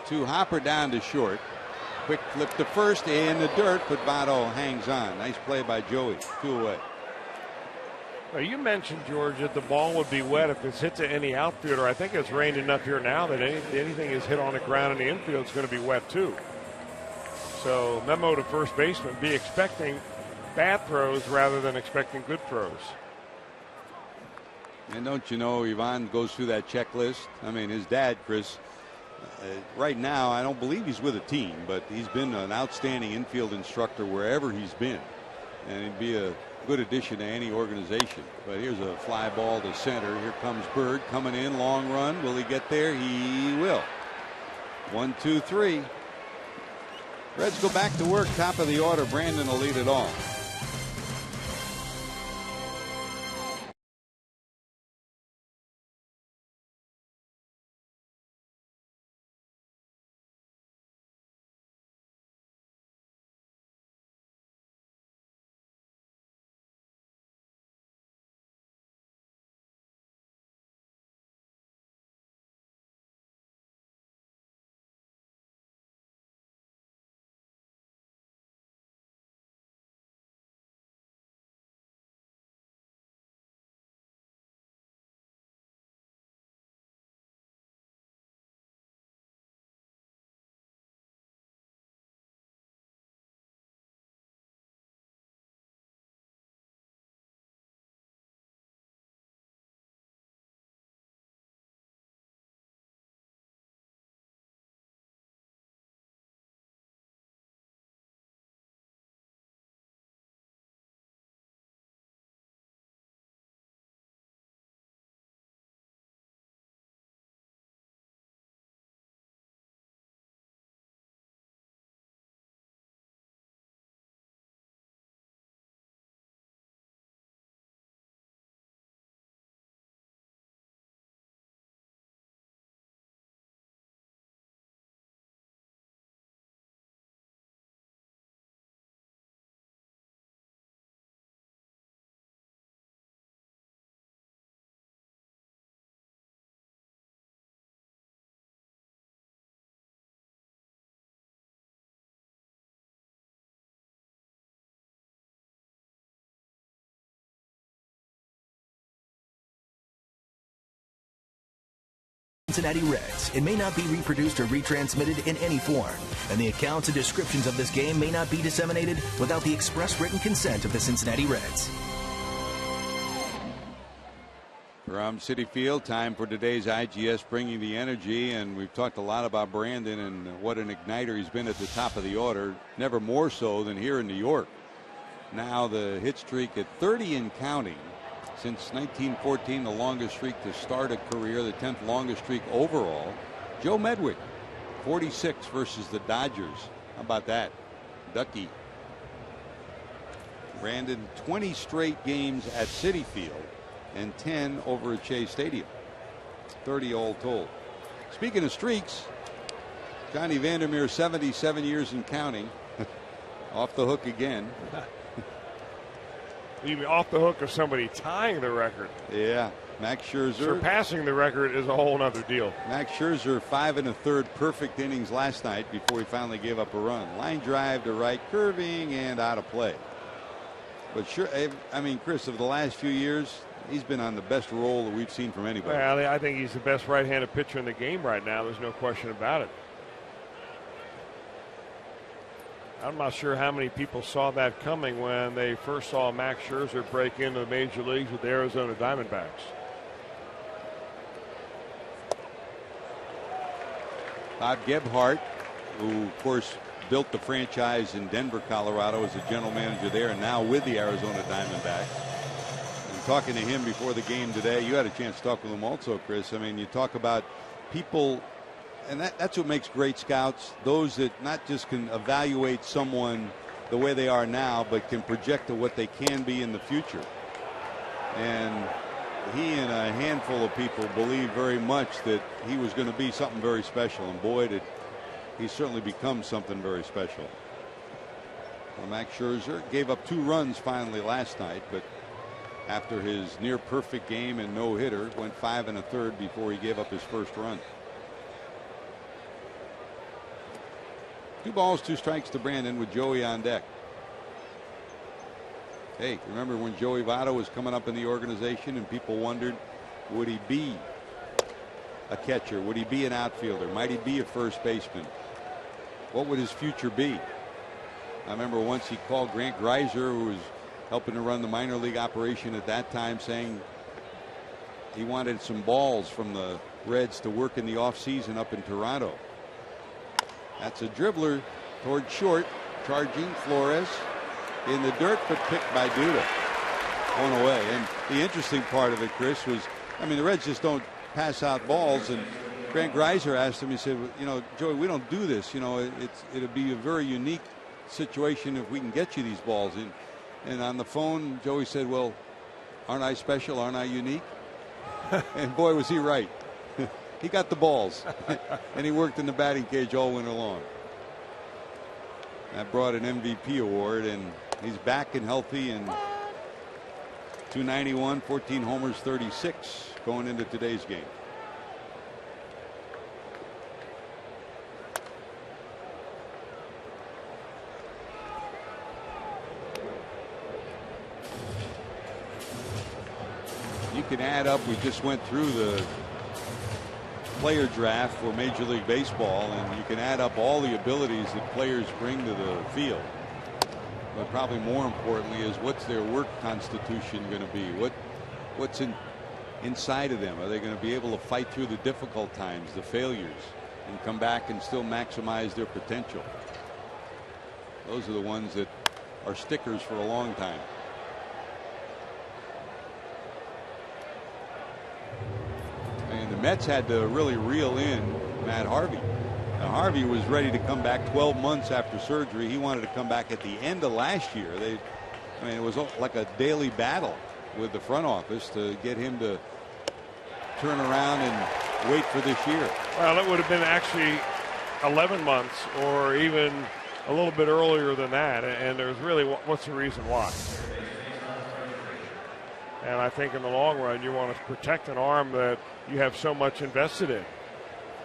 To Hopper down to short. Quick flip to first in the dirt, but Votto hangs on. Nice play by Joey. 2 away. Now, you mentioned, George, that the ball would be wet if it's hit to any outfielder. I think it's rained enough here now that anything is hit on the ground in the infield is going to be wet too. So memo to first baseman, be expecting bad throws rather than expecting good throws. And don't you know, Ivan goes through that checklist. I mean, his dad, Chris, right now, I don't believe he's with a team, but he's been an outstanding infield instructor wherever he's been. And he'd be a good addition to any organization. But here's a fly ball to center. Here comes Bird coming in, long run. Will he get there? He will. 1, 2, 3. Reds go back to work, top of the order. Brandon will lead it off. Cincinnati Reds. It may not be reproduced or retransmitted in any form, and the accounts and descriptions of this game may not be disseminated without the express written consent of the Cincinnati Reds. From Citi Field, time for today's IGS Bringing the Energy, and we've talked a lot about Brandon and what an igniter he's been at the top of the order, never more so than here in New York. Now the hit streak at 30 and counting. Since 1914, the longest streak to start a career, the 10th longest streak overall. Joe Medwick, 46 versus the Dodgers. How about that? Ducky. Brandon, 20 straight games at Citi Field and 10 over at Shea Stadium. 30 all told. Speaking of streaks, Johnny Vandermeer, 77 years and counting. Off the hook again. Even off the hook of somebody tying the record. Yeah. Max Scherzer. Surpassing the record is a whole other deal. Max Scherzer, 5 1/3 perfect innings last night before he finally gave up a run. Line drive to right, curving and out of play. But sure, I mean, Chris, of the last few years, he's been on the best roll that we've seen from anybody. Well, I think he's the best right-handed pitcher in the game right now. There's no question about it. I'm not sure how many people saw that coming when they first saw Max Scherzer break into the major leagues with the Arizona Diamondbacks. Bob Gebhardt, who of course built the franchise in Denver, Colorado, as a general manager there, and now with the Arizona Diamondbacks. And talking to him before the game today, you had a chance to talk with him also, Chris. I mean, you talk about people, and that's what makes great scouts, those that not just can evaluate someone the way they are now, but can project to what they can be in the future. And he and a handful of people believed very much that he was going to be something very special, and boy, did he certainly become something very special. Well, Max Scherzer gave up 2 runs finally last night, but after his near perfect game and no hitter, went 5 1/3 before he gave up his first run. 2 balls, 2 strikes to Brandon with Joey on deck. Hey, remember when Joey Votto was coming up in the organization and people wondered, would he be a catcher? Would he be an outfielder? Might he be a first baseman? What would his future be? I remember once he called Grant Greiser, who was helping to run the minor league operation at that time, saying he wanted some balls from the Reds to work in the offseason up in Toronto. That's a dribbler toward short, charging Flores in the dirt, but picked by Duda. One away. And the interesting part of it, Chris, was, I mean, the Reds just don't pass out balls, and Grant Greiser asked him, he said, you know, Joey, we don't do this. You know, it'll be a very unique situation if we can get you these balls. And on the phone, Joey said, well, aren't I special? Aren't I unique? And boy, was he right. He got the balls, and he worked in the batting cage all winter long. That brought an MVP award, and he's back and healthy, and 291, 14 homers, 36 going into today's game. You can add up, we just went through the player draft for Major League Baseball, and you can add up all the abilities that players bring to the field. But probably more importantly is, what's their work constitution going to be? What's inside of them? Are they going to be able to fight through the difficult times, the failures, and come back and still maximize their potential? Those are the ones that are stickers for a long time. And the Mets had to really reel in Matt Harvey. Now, Harvey was ready to come back 12 months after surgery. He wanted to come back at the end of last year. I mean, it was like a daily battle with the front office to get him to turn around and wait for this year. Well, it would have been actually 11 months or even a little bit earlier than that. And there's really, what's the reason why? And I think in the long run, you want to protect an arm that you have so much invested in.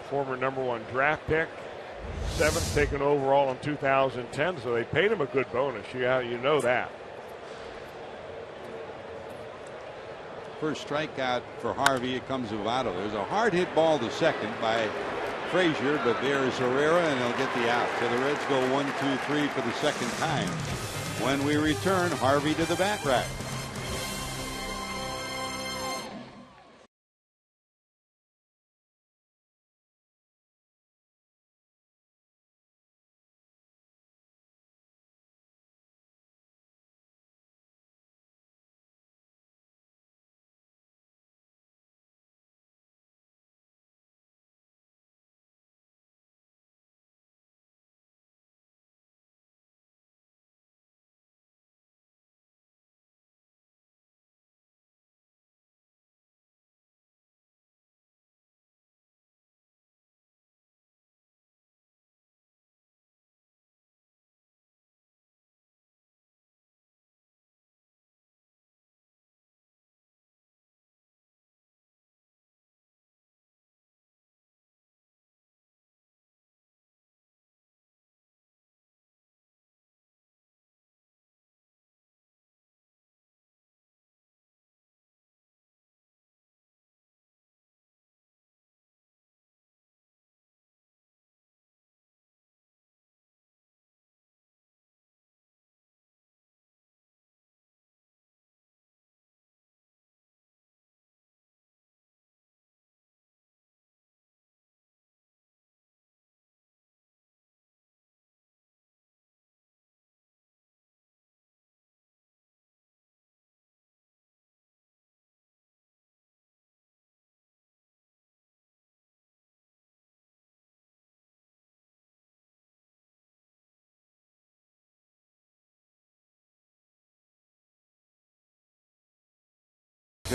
Former #1 draft pick, 7th taken overall in 2010, so they paid him a good bonus. Yeah, you know that. first strikeout for Harvey. It comes Votto. There's a hard hit ball to second by Frazier, but there's Herrera, and he'll get the out. So the Reds go 1-2-3 for the second time. When we return, Harvey to the bat rack.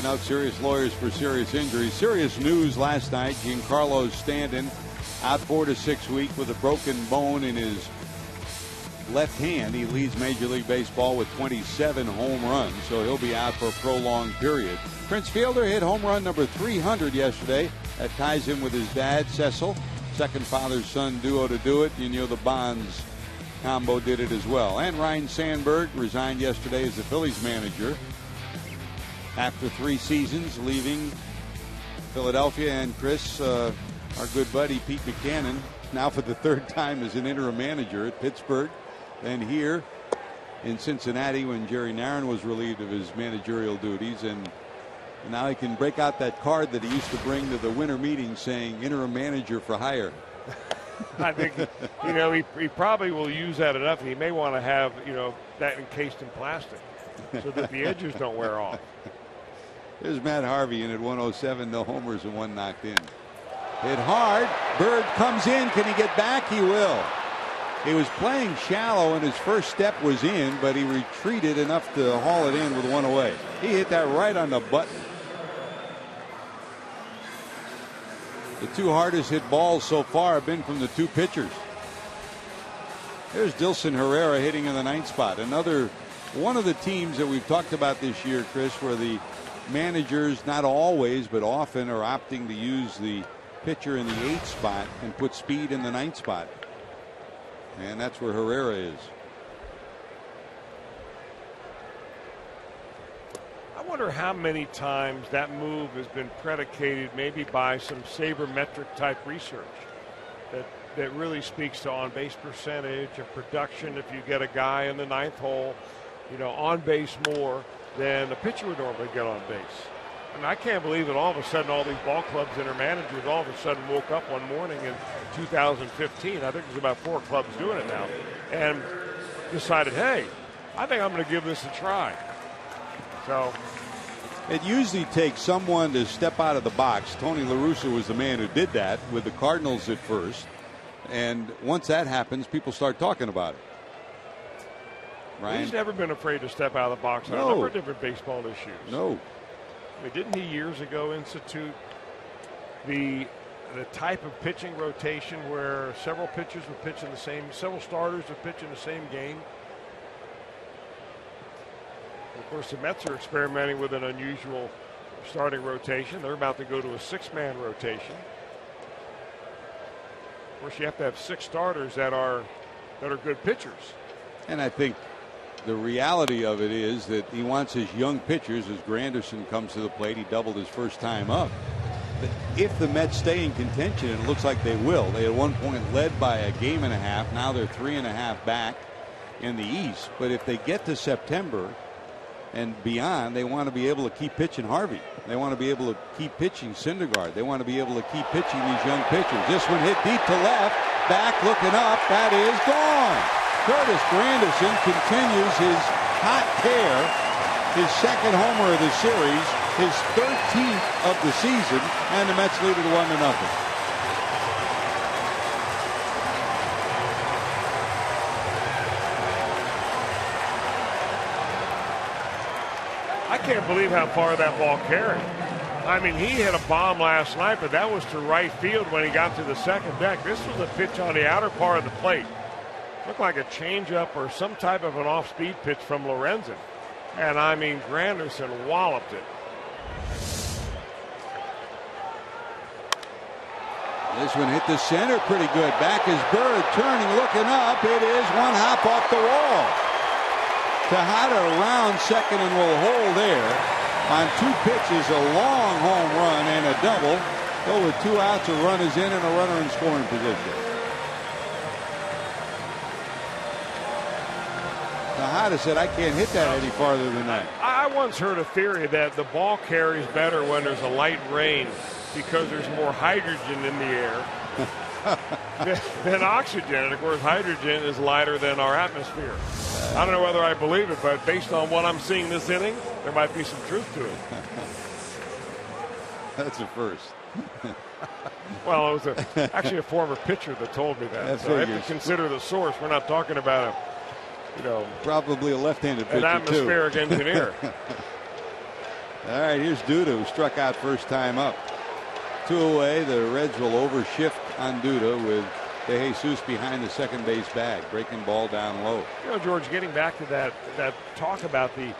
Out serious lawyers for serious injuries. Serious news last night. Giancarlo Stanton out 4 to 6 weeks with a broken bone in his left hand. He leads Major League Baseball with 27 home runs, so he'll be out for a prolonged period. Prince Fielder hit home run number 300 yesterday. That ties him with his dad, Cecil. Second father-son duo to do it. You know the Bonds combo did it as well. And Ryne Sandberg resigned yesterday as the Phillies manager after 3 seasons, leaving Philadelphia. And Chris, our good buddy Pete Buchanan, now for the 3rd time as an interim manager at Pittsburgh, then here in Cincinnati when Jerry Narron was relieved of his managerial duties, and now he can break out that card that he used to bring to the winter meeting saying interim manager for hire. I think he probably will use that enough. He may want to have that encased in plastic so that the edges don't wear off. There's Matt Harvey in at 107, no homers and 1 knocked in. Hit hard. Bird comes in. Can he get back? He will. He was playing shallow and his first step was in, but he retreated enough to haul it in with 1 away. He hit that right on the button. The 2 hardest hit balls so far have been from the 2 pitchers. There's Dilson Herrera hitting in the 9th spot. Another one of the teams that we've talked about this year, Chris, where the managers, not always but often, are opting to use the pitcher in the 8th spot and put speed in the 9th spot. And that's where Herrera is. I wonder how many times that move has been predicated maybe by some sabermetric type research that really speaks to on base percentage and production. If you get a guy in the 9th hole, on base more than the pitcher would normally get on base. I mean, I can't believe that all of a sudden all these ball clubs and their managers all of a sudden woke up one morning in 2015. I think there's about 4 clubs doing it now, and decided, hey, I think I'm going to give this a try. So it usually takes someone to step out of the box. Tony La Russa was the man who did that with the Cardinals at first. And once that happens, people start talking about it. Ryan? He's never been afraid to step out of the box on a number of different baseball issues. No. I mean, didn't he years ago institute the type of pitching rotation where several pitchers would pitch in the same, several starters would pitch in the same game? Of course, the Mets are experimenting with an unusual starting rotation. They're about to go to a 6-man rotation. Of course, you have to have 6 starters that are good pitchers. And I think the reality of it is that he wants his young pitchers, as Granderson comes to the plate. He doubled his first time up. But if the Mets stay in contention, and it looks like they will, they at one point led by a game and a half. Now they're 3.5 back in the East. But if they get to September and beyond, they want to be able to keep pitching Harvey. They want to be able to keep pitching Syndergaard. They want to be able to keep pitching these young pitchers. This one hit deep to left. Back looking up. That is gone. Curtis Granderson continues his hot tear. His second homer of the series. His 13th of the season. And the Mets lead it 1-0. I can't believe how far that ball carried. I mean, he hit a bomb last night, but that was to right field when he got to the second deck. This was a pitch on the outer part of the plate. Looked like a changeup or some type of an off-speed pitch from Lorenzen. And, I mean, Granderson walloped it. This one hit the center pretty good. Back is Bird, turning, looking up. It is one hop off the wall. Tejada around second and will hold there. On 2 pitches, a long home run and a double. Go with 2 outs, a run is in and a runner in scoring position. Tejada said, I can't hit that any farther than that. I once heard a theory that the ball carries better when there's a light rain because there's more hydrogen in the air than oxygen. And of course, hydrogen is lighter than our atmosphere. I don't know whether I believe it, but based on what I'm seeing this inning, there might be some truth to it. That's a first. Well, it was actually a former pitcher that told me that. So I have to consider the source. We're not talking about probably a left-handed pitcher, an atmospheric too. engineer. All right, here's Duda, who struck out first time up. 2 away. The Reds will overshift on Duda with De Jesus behind the second base bag, breaking ball down low. George, getting back to that talk about the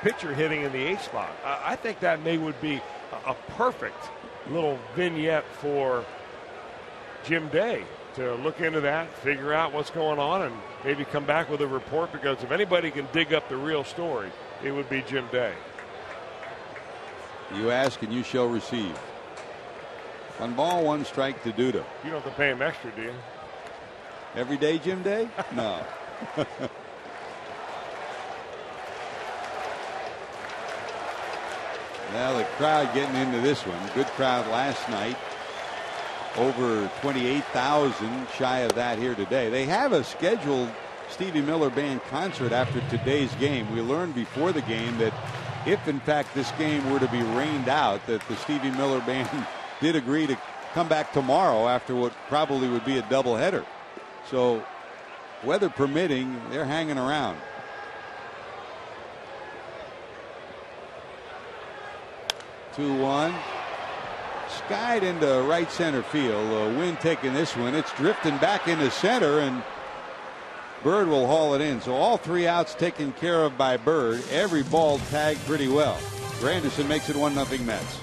pitcher hitting in the 8th spot, I think that would be a perfect little vignette for Jim Day to look into that, figure out what's going on, and maybe come back with a report, because if anybody can dig up the real story, it would be Jim Day. You ask and you shall receive. 1 ball, 1 strike to Duda. You don't have to pay him extra, do you? Every day, Jim Day? No. Now the crowd getting into this one. Good crowd last night. Over 28,000, shy of that here today. They have a scheduled Stevie Miller Band concert after today's game. We learned before the game that if in fact this game were to be rained out, that the Stevie Miller Band did agree to come back tomorrow after what probably would be a doubleheader. So weather permitting, they're hanging around. Two one. Skied into right center field. Wind taking this one. It's drifting back into center, and Bird will haul it in. So all 3 outs taken care of by Bird. Every ball tagged pretty well. Granderson makes it 1-0 Mets.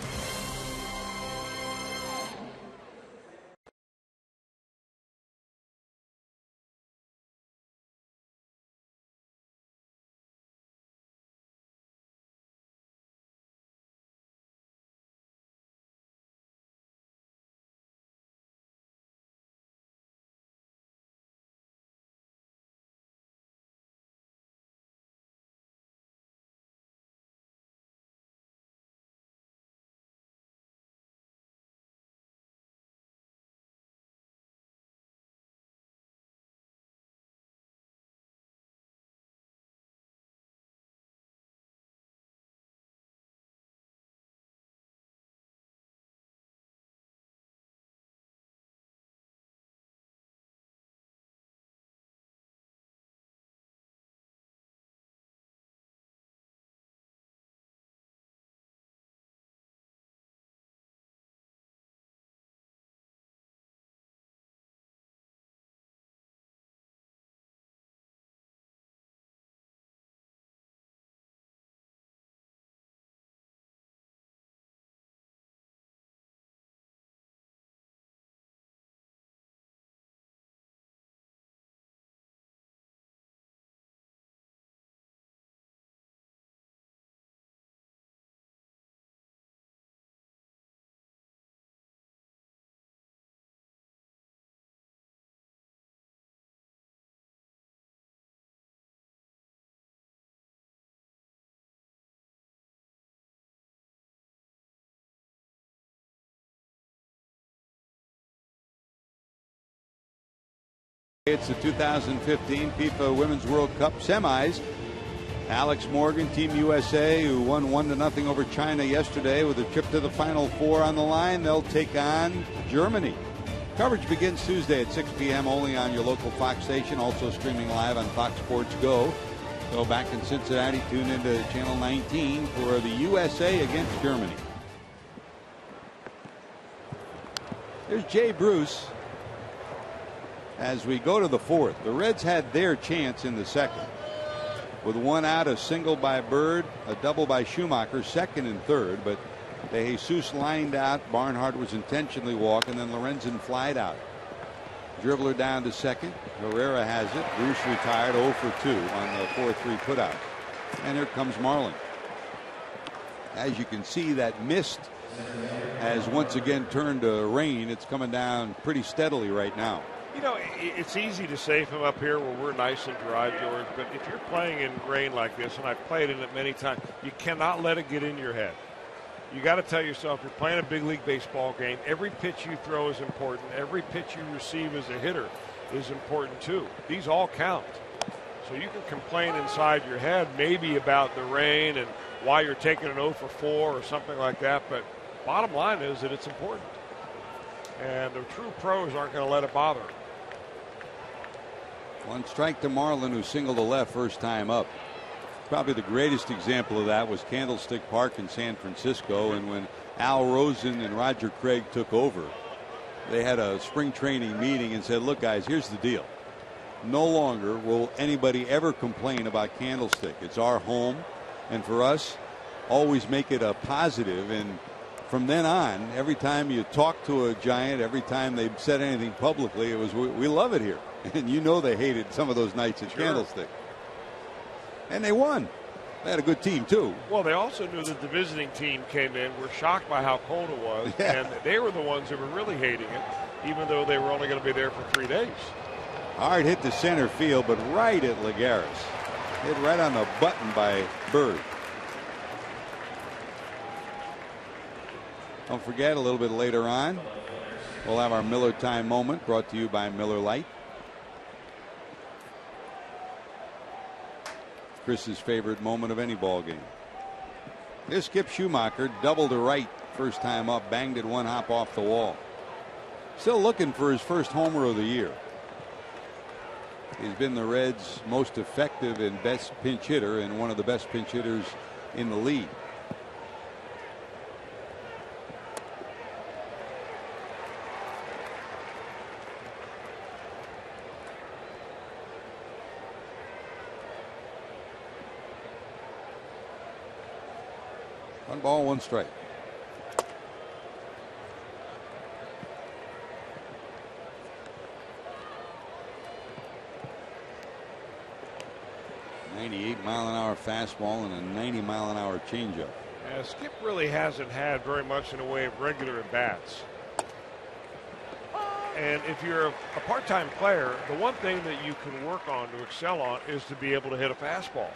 It's the 2015 FIFA Women's World Cup semis. Alex Morgan, Team USA, who won 1-0 over China yesterday with a trip to the Final Four on the line. They'll take on Germany. Coverage begins Tuesday at 6 p.m. only on your local Fox station, also streaming live on Fox Sports Go. So back in Cincinnati, tune into Channel 19 for the USA against Germany. There's Jay Bruce. As we go to the fourth, the Reds had their chance in the second. With one out, a single by Bird, a double by Schumacher, second and third, but De Jesus lined out. Barnhart was intentionally walking, then Lorenzen flied out. Dribbler down to second. Herrera has it. Bruce retired 0 for 2 on the 4-3 putout. And here comes Marlin. As you can see, that mist has once again turned to rain. It's coming down pretty steadily right now. You know, it's easy to say from up here where we're nice and dry, George, but if you're playing in rain like this, and I've played in it many times, you cannot let it get in your head. You got to tell yourself, you're playing a big league baseball game. Every pitch you throw is important. Every pitch you receive as a hitter is important too. These all count. So you can complain inside your head maybe about the rain and why you're taking an 0 for 4 or something like that, but bottom line is that it's important. And the true pros aren't going to let it bother them. One strike to Marlin, who singled to left first time up. Probably the greatest example of that was Candlestick Park in San Francisco, and when Al Rosen and Roger Craig took over, they had a spring training meeting and said, look guys, here's the deal. No longer will anybody ever complain about Candlestick. It's our home, and for us, always make it a positive. And from then on, every time you talk to a Giant, every time they said anything publicly, it was, we love it here. And you know they hated some of those nights at Candlestick. And they won. They had a good team, too. Well, they also knew that the visiting team came in, were shocked by how cold it was, and they were the ones that were really hating it, even though they were only going to be there for 3 days. Hard hit to center field, but right at Lagares. Hit right on the button by Bird. Don't forget, a little bit later on, we'll have our Miller Time moment brought to you by Miller Lite. Chris's favorite moment of any ball game. This Skip Schumacher double to right first time up, banged it one hop off the wall. Still looking for his first homer of the year. He's been the Reds' most effective and best pinch hitter, and one of the best pinch hitters in the league. One ball, one strike. .98-mile-an-hour fastball and a 90-mile-an-hour changeup. Yeah, Skip really hasn't had very much in the way of regular at-bats. And if you're a part-time player, the one thing that you can work on to excel on is to be able to hit a fastball.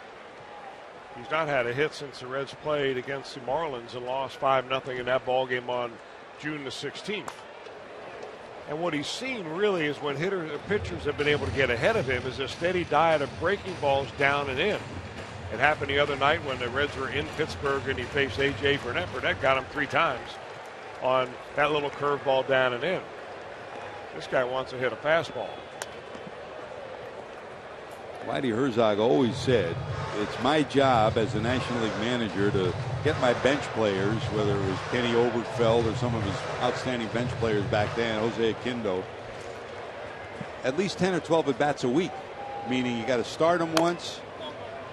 He's not had a hit since the Reds played against the Marlins and lost 5-0 in that ball game on June the 16th. And what he's seen really is when pitchers have been able to get ahead of him is a steady diet of breaking balls down and in. It happened the other night when the Reds were in Pittsburgh and he faced A.J. Burnett. Burnett got him 3 times on that little curveball down and in. This guy wants to hit a fastball. Whitey Herzog always said, it's my job as a National League manager to get my bench players, whether it was Kenny Obergefell or some of his outstanding bench players back then, Jose Aquindo, at least 10 or 12 at-bats a week, meaning you got to start them once,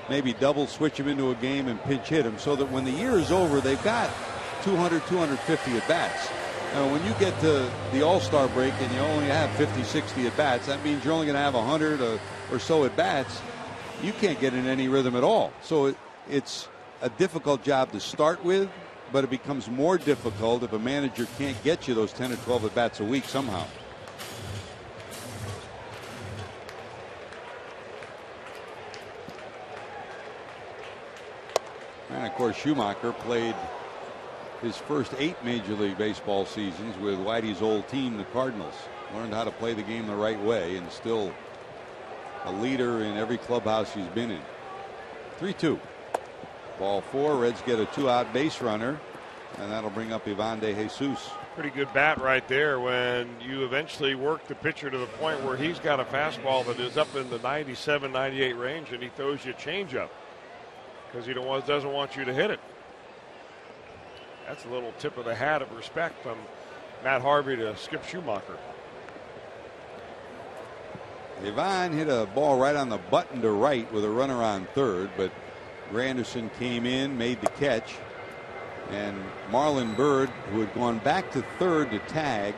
maybe double switch them into a game and pinch hit them, so that when the year is over, they've got 200, 250 at-bats. Now, when you get to the All-Star break and you only have 50, 60 at-bats, that means you're only going to have 100 or so at-bats. You can't get in any rhythm at all. So it's a difficult job to start with, but it becomes more difficult if a manager can't get you those 10 or 12 at-bats a week somehow. And of course, Schumacher played his first 8 Major League Baseball seasons with Whitey's old team, the Cardinals. Learned how to play the game the right way and still a leader in every clubhouse he's been in. 3-2. Ball 4. Reds get a 2-out base runner, and that'll bring up Ivan De Jesus. Pretty good bat right there when you eventually work the pitcher to the point where he's got a fastball that is up in the 97, 98 range, and he throws you a changeup because he doesn't want you to hit it. That's a little tip of the hat of respect from Matt Harvey to Skip Schumacher. Ivan hit a ball right on the button to right with a runner on third, but Granderson came in, made the catch. And Marlon Byrd, who had gone back to third to tag,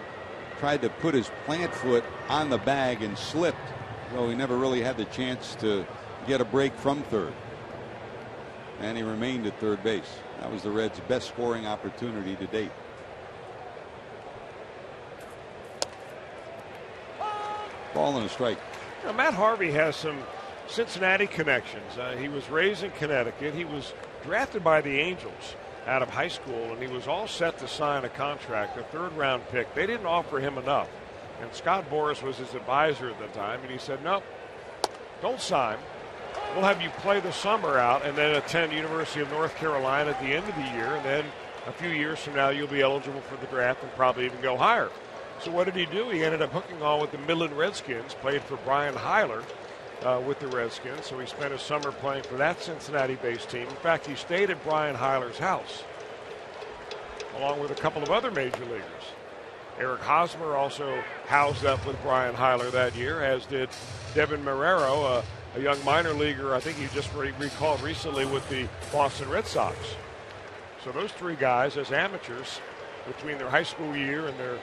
tried to put his plant foot on the bag and slipped. So he never really had the chance to get a break from third. And he remained at third base. That was the Reds' best scoring opportunity to date. Ball and a strike. Now, Matt Harvey has some Cincinnati connections. He was raised in Connecticut. He was drafted by the Angels out of high school, and he was all set to sign a contract, a third-round pick. They didn't offer him enough, and Scott Boras was his advisor at the time, and he said, "No, don't sign. We'll have you play the summer out and then attend University of North Carolina at the end of the year, and then a few years from now you'll be eligible for the draft and probably even go higher." So what did he do? He ended up hooking on with the Midland Redskins, played for Brian Hyler with the Redskins. So he spent his summer playing for that Cincinnati-based team. In fact, he stayed at Brian Hyler's house, along with a couple of other major leaguers. Eric Hosmer also housed up with Brian Hyler that year, as did Devin Marrero, a young minor leaguer, I think you just recalled recently, with the Boston Red Sox. So those three guys, as amateurs, between their high school year and their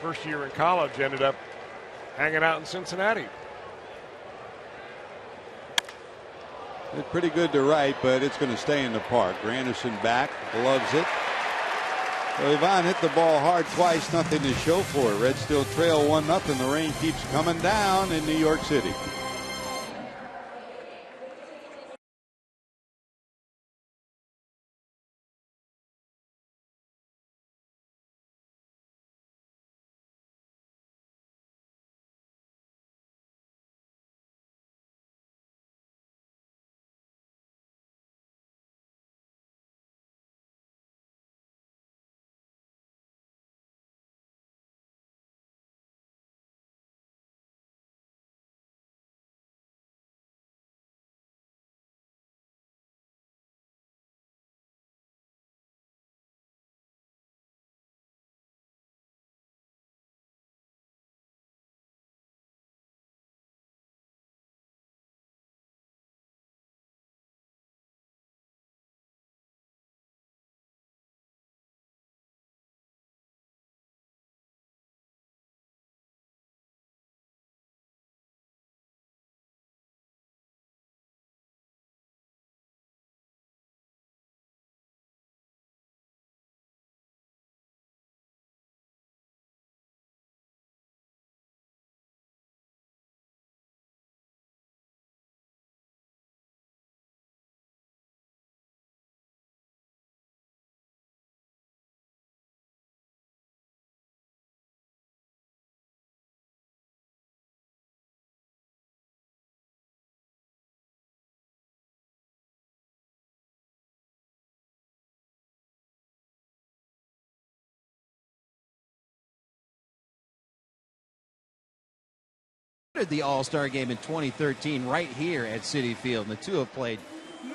first year in college, ended up hanging out in Cincinnati. It's pretty good to right, but it's going to stay in the park. Granderson back, loves it. So Ivan hit the ball hard twice, nothing to show for it. Reds still trail 1-0. The rain keeps coming down in New York City. The All-Star game in 2013 right here at Citi Field, and the two have played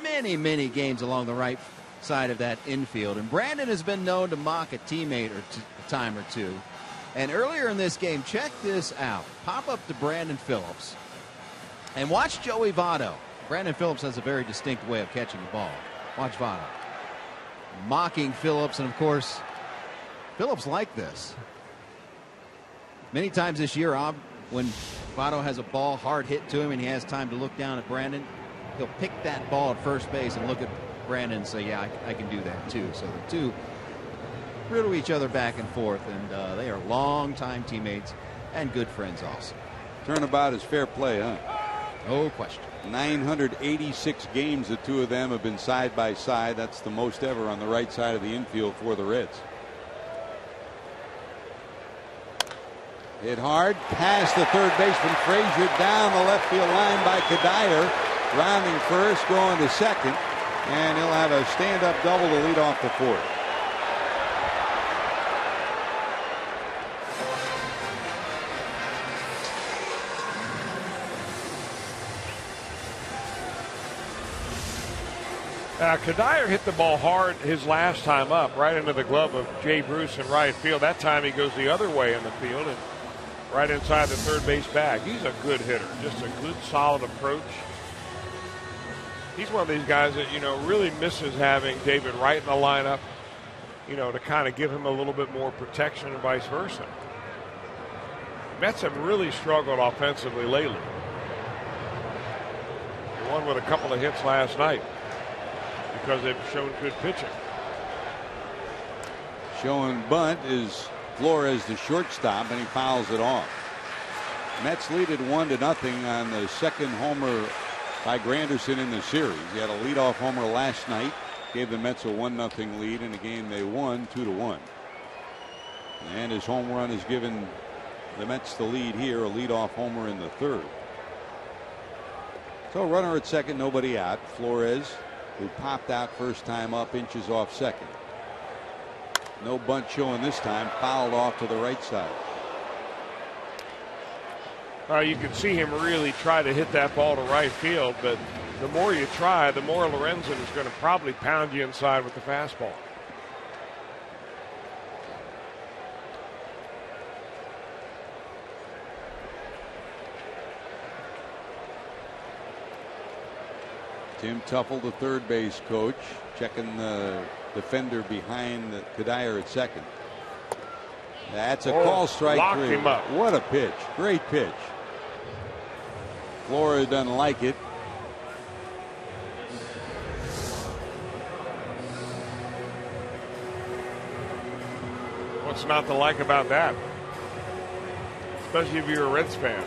many games along the right side of that infield, and Brandon has been known to mock a teammate a time or two. And earlier in this game, check this out. Pop up to Brandon Phillips and watch Joey Votto. Brandon Phillips has a very distinct way of catching the ball. Watch Votto mocking Phillips, and of course Phillips like this. Many times this year, when Votto has a ball hard hit to him and he has time to look down at Brandon, he'll pick that ball at first base and look at Brandon and say, "Yeah, I can do that too." So the two riddle each other back and forth, and they are longtime teammates and good friends also. Turnabout is fair play, huh? No question. 986 games the two of them have been side by side. That's the most ever on the right side of the infield for the Reds. Hit hard past the third baseman Frazier, down the left field line by Kadire, rounding first, going to second, and he'll have a stand-up double to lead off the fourth. Kadire hit the ball hard his last time up, right into the glove of Jay Bruce in right field. That time he goes the other way in the field and right inside the third base bag. He's a good hitter, just a good, solid approach. He's one of these guys that, really misses having David Wright in the lineup, to kind of give him a little bit more protection and vice versa. Mets have really struggled offensively lately. They won with a couple of hits last night because they've shown good pitching. Showing bunt is Flores, the shortstop, and he fouls it off. Mets lead it 1-0 on the second homer by Granderson in the series. He had a leadoff homer last night, gave the Mets a 1-0 lead in a game they won 2-1. And his home run has given the Mets the lead here, a leadoff homer in the third. So runner at second, nobody out. Flores, who popped out first time up, inches off second. No bunt showing this time, fouled off to the right side. You can see him really try to hit that ball to right field, but the more you try, the more Lorenzen is going to probably pound you inside with the fastball. Tim Tuffle, the third base coach, checking the defender behind Kadire at second. That's a call, strike three. Him up. What a pitch. Great pitch. Flores doesn't like it. What's not to like about that? Especially if you're a Reds fan.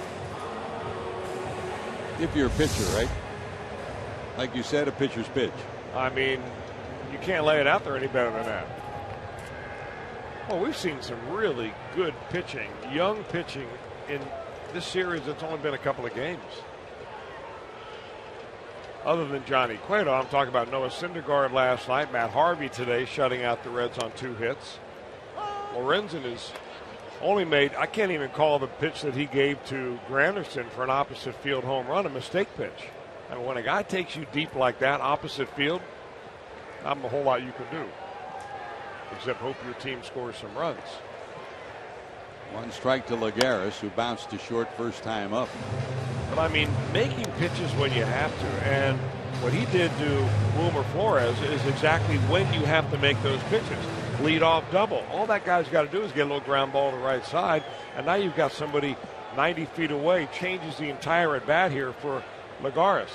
If you're a pitcher, right? Like you said, a pitcher's pitch. I mean, you can't lay it out there any better than that. Well, we've seen some really good pitching, young pitching in this series. It's only been a couple of games. Other than Johnny Cueto, I'm talking about Noah Syndergaard last night, Matt Harvey today, shutting out the Reds on 2 hits. Lorenzen has only made, I can't even call the pitch that he gave to Granderson for an opposite field home run a mistake pitch. I mean, when a guy takes you deep like that, opposite field, not a whole lot you can do, except hope your team scores some runs. 1 strike to Lagares, who bounced to short first time up. But I mean, making pitches when you have to, and what he did to Wilmer Flores is exactly when you have to make those pitches. Lead off double. All that guy's got to do is get a little ground ball to the right side, and now you've got somebody 90 feet away. Changes the entire at bat here for Lagares.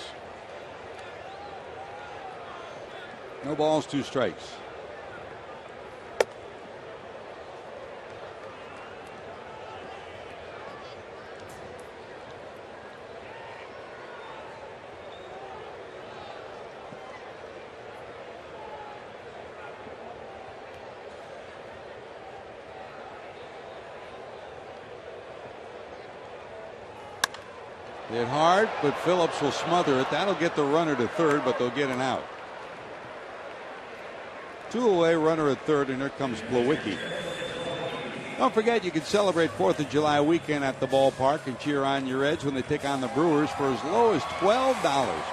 No balls, 2 strikes. Hit hard, but Phillips will smother it. That'll get the runner to third, but they'll get an out. 2 away, runner at third, and here comes Plawecki. Don't forget, you can celebrate 4th of July weekend at the ballpark and cheer on your Reds when they take on the Brewers for as low as $12.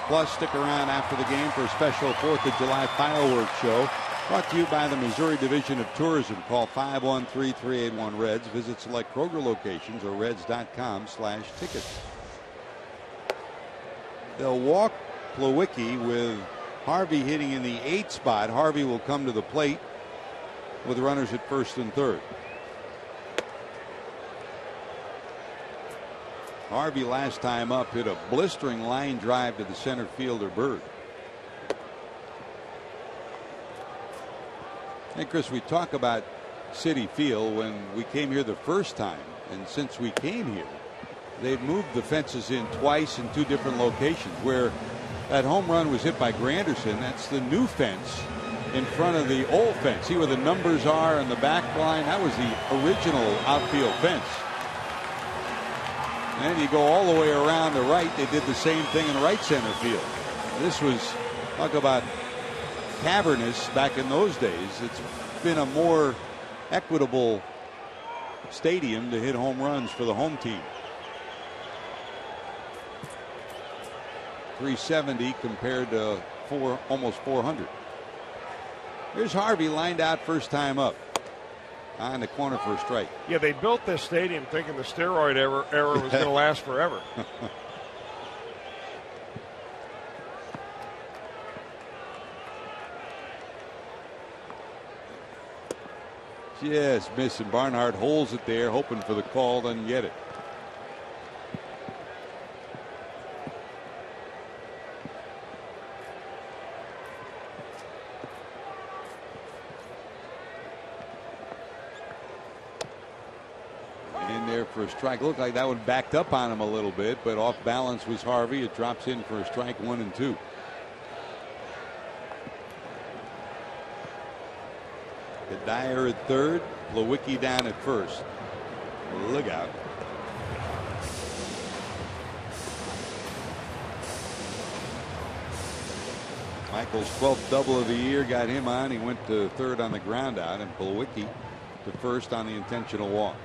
Plus, stick around after the game for a special 4th of July fireworks show. Brought to you by the Missouri Division of Tourism. Call 513-381-REDS. Visit select Kroger locations or reds.com/tickets. They'll walk Plawecki with Harvey hitting in the 8th spot. Harvey will come to the plate with runners at first and third. Harvey last time up hit a blistering line drive to the center fielder Bird. Hey Chris, we talk about Citi Field when we came here the first time, and since we came here they've moved the fences in twice in 2 different locations. Where that home run was hit by Granderson, that's the new fence in front of the old fence. See where the numbers are on the back line? That was the original outfield fence. And you go all the way around the right. They did the same thing in right center field. This was, talk about cavernous back in those days. It's been a more equitable stadium to hit home runs for the home team. 370 compared to almost 400. Here's Harvey lined out first time up on the corner for a strike. Yeah, they built this stadium thinking the steroid era was going to last forever. Just missing. Barnhart holds it there, hoping for the call, doesn't get it. In there for a strike. Looked like that one backed up on him a little bit, but off balance was Harvey. It drops in for a strike, 1-2. Dyer at third, Lewicki down at first. Look out. Michael's 12th double of the year got him on. He went to third on the ground out, and Lewicki to first on the intentional walk.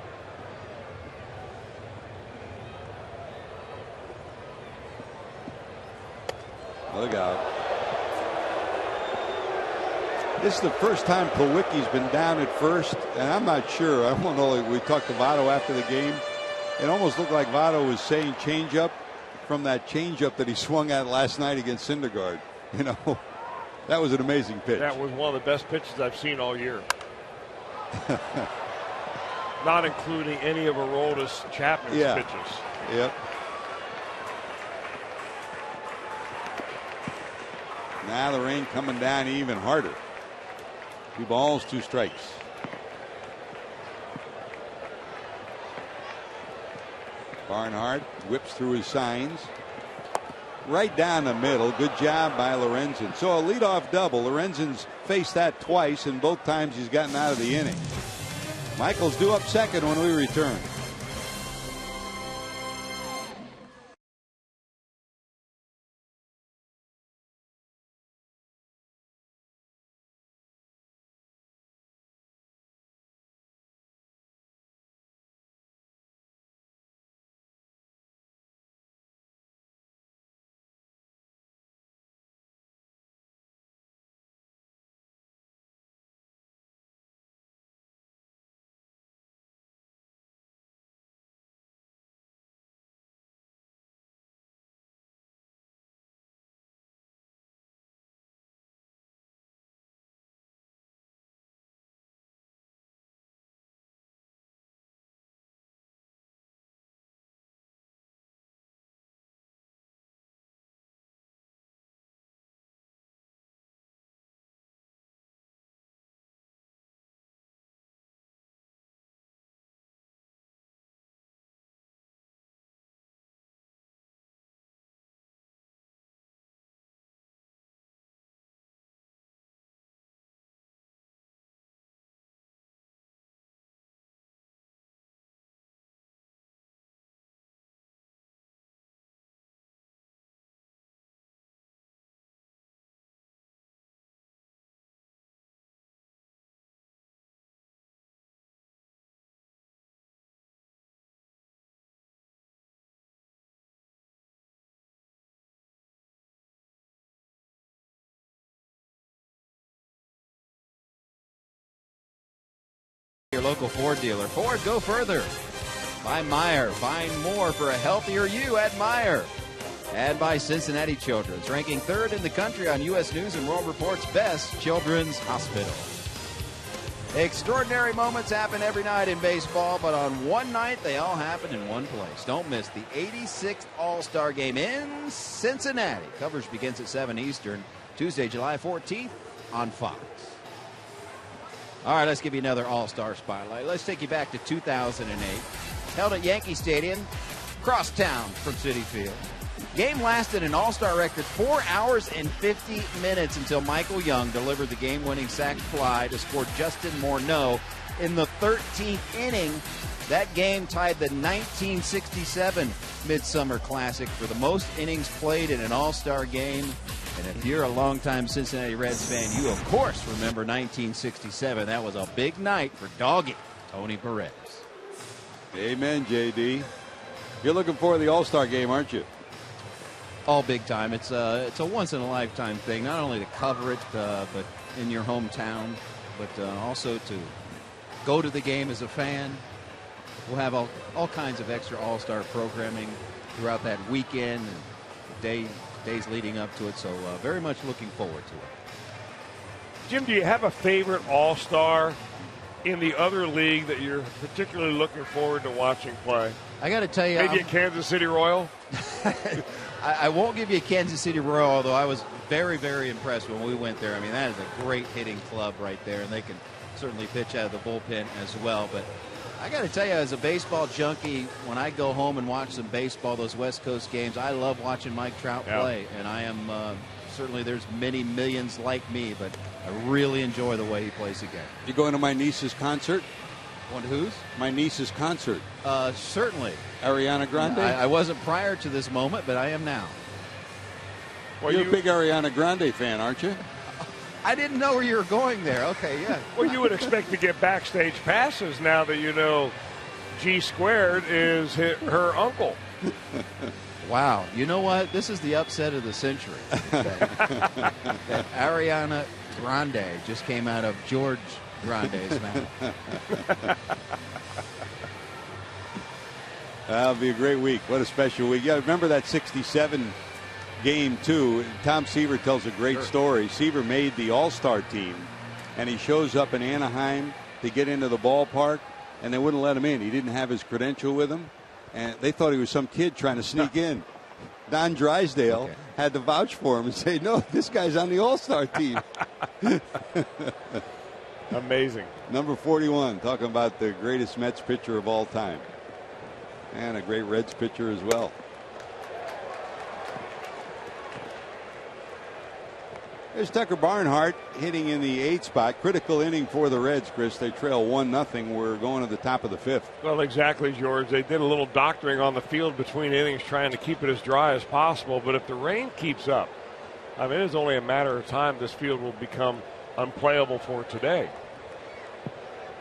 Look out. This is the first time Plawicki's been down at first, and I'm not sure. I don't know. We talked to Votto after the game. It almost looked like Votto was saying changeup from that changeup that he swung at last night against Syndergaard. You know, that was an amazing pitch. That was one of the best pitches I've seen all year. Not including any of Aroldis Chapman's pitches. Yep. Now the rain coming down even harder. 2 balls, 2 strikes. Barnhart whips through his signs. Right down the middle. Good job by Lorenzen. So a leadoff double. Lorenzen's faced that twice, and both times he's gotten out of the inning. Michael's due up second when we return. Your local Ford dealer. Ford, go further. By Meyer. Find more for a healthier you at Meyer. And by Cincinnati Children's, ranking 3rd in the country on U.S. News and World Report's best children's hospital. Extraordinary moments happen every night in baseball, but on one night, they all happen in one place. Don't miss the 86th All-Star Game in Cincinnati. Coverage begins at 7 Eastern, Tuesday, July 14th on Fox. All right, let's give you another All-Star spotlight. Let's take you back to 2008. Held at Yankee Stadium, cross town from Citi Field. Game lasted an All-Star record 4 hours and 50 minutes until Michael Young delivered the game-winning sac fly to score Justin Morneau in the 13th inning That game tied the 1967 Midsummer Classic for the most innings played in an All-Star game. And if you're a longtime Cincinnati Reds fan, you, of course, remember 1967. That was a big night for Doggy Tony Perez. Amen, JD. You're looking forward to the All-Star game, aren't you? All big time. It's a once-in-a-lifetime thing, not only to cover it, but in your hometown, but also to go to the game as a fan. We'll have all kinds of extra All-Star programming throughout that weekend and days leading up to it, so very much looking forward to it. Jim, do you have a favorite All-Star in the other league that you're particularly looking forward to watching play? I got to tell you, maybe a Kansas City Royal? I won't give you a Kansas City Royal, although I was very, very impressed when we went there. I mean, that is a great hitting club right there, and they can certainly pitch out of the bullpen as well. But I got to tell you, as a baseball junkie, when I go home and watch some baseball, those West Coast games, I love watching Mike Trout play. And I am certainly, there's many millions like me, but I really enjoy the way he plays the game. You going to my niece's concert? Going to whose? My niece's concert. Certainly. Ariana Grande? I wasn't prior to this moment, but I am now. Well, you're a big Ariana Grande fan, aren't you? I didn't know where you were going there. Okay, yeah. Well, you would expect to get backstage passes now that you know G Squared is her uncle. Wow. You know what? This is the upset of the century. that Ariana Grande just came out of George Grande's mouth. That'll be a great week. What a special week. Yeah, remember that 67 game, too. Tom Seaver tells a great story. Seaver made the All-Star team, and he shows up in Anaheim to get into the ballpark, and they wouldn't let him in. He didn't have his credential with him, and they thought he was some kid trying to sneak in. Don Drysdale had to vouch for him and say, no, this guy's on the All-Star team. Amazing. Number 41, talking about the greatest Mets pitcher of all time. And a great Reds pitcher as well. There's Tucker Barnhart hitting in the 8th spot. Critical inning for the Reds, Chris. They trail 1-0. We're going to the top of the 5th. Well, exactly, George. They did a little doctoring on the field between innings trying to keep it as dry as possible. But if the rain keeps up, I mean, it is only a matter of time this field will become unplayable for today.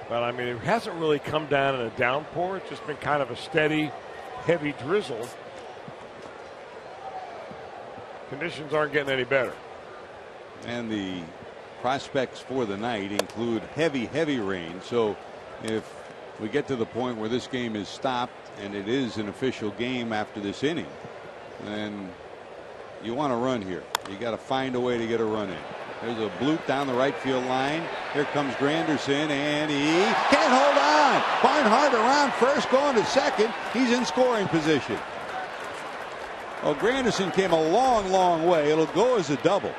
But, I mean, it hasn't really come down in a downpour. It's just been kind of a steady, heavy drizzle. Conditions aren't getting any better. And the prospects for the night include heavy, heavy rain. So if we get to the point where this game is stopped and it is an official game after this inning, then you want to run here. You got to find a way to get a run in. There's a bloop down the right field line. Here comes Granderson, and he can't hold on. Barnhart around first, going to second. He's in scoring position. Well, Granderson came a long, long way. It'll go as a double.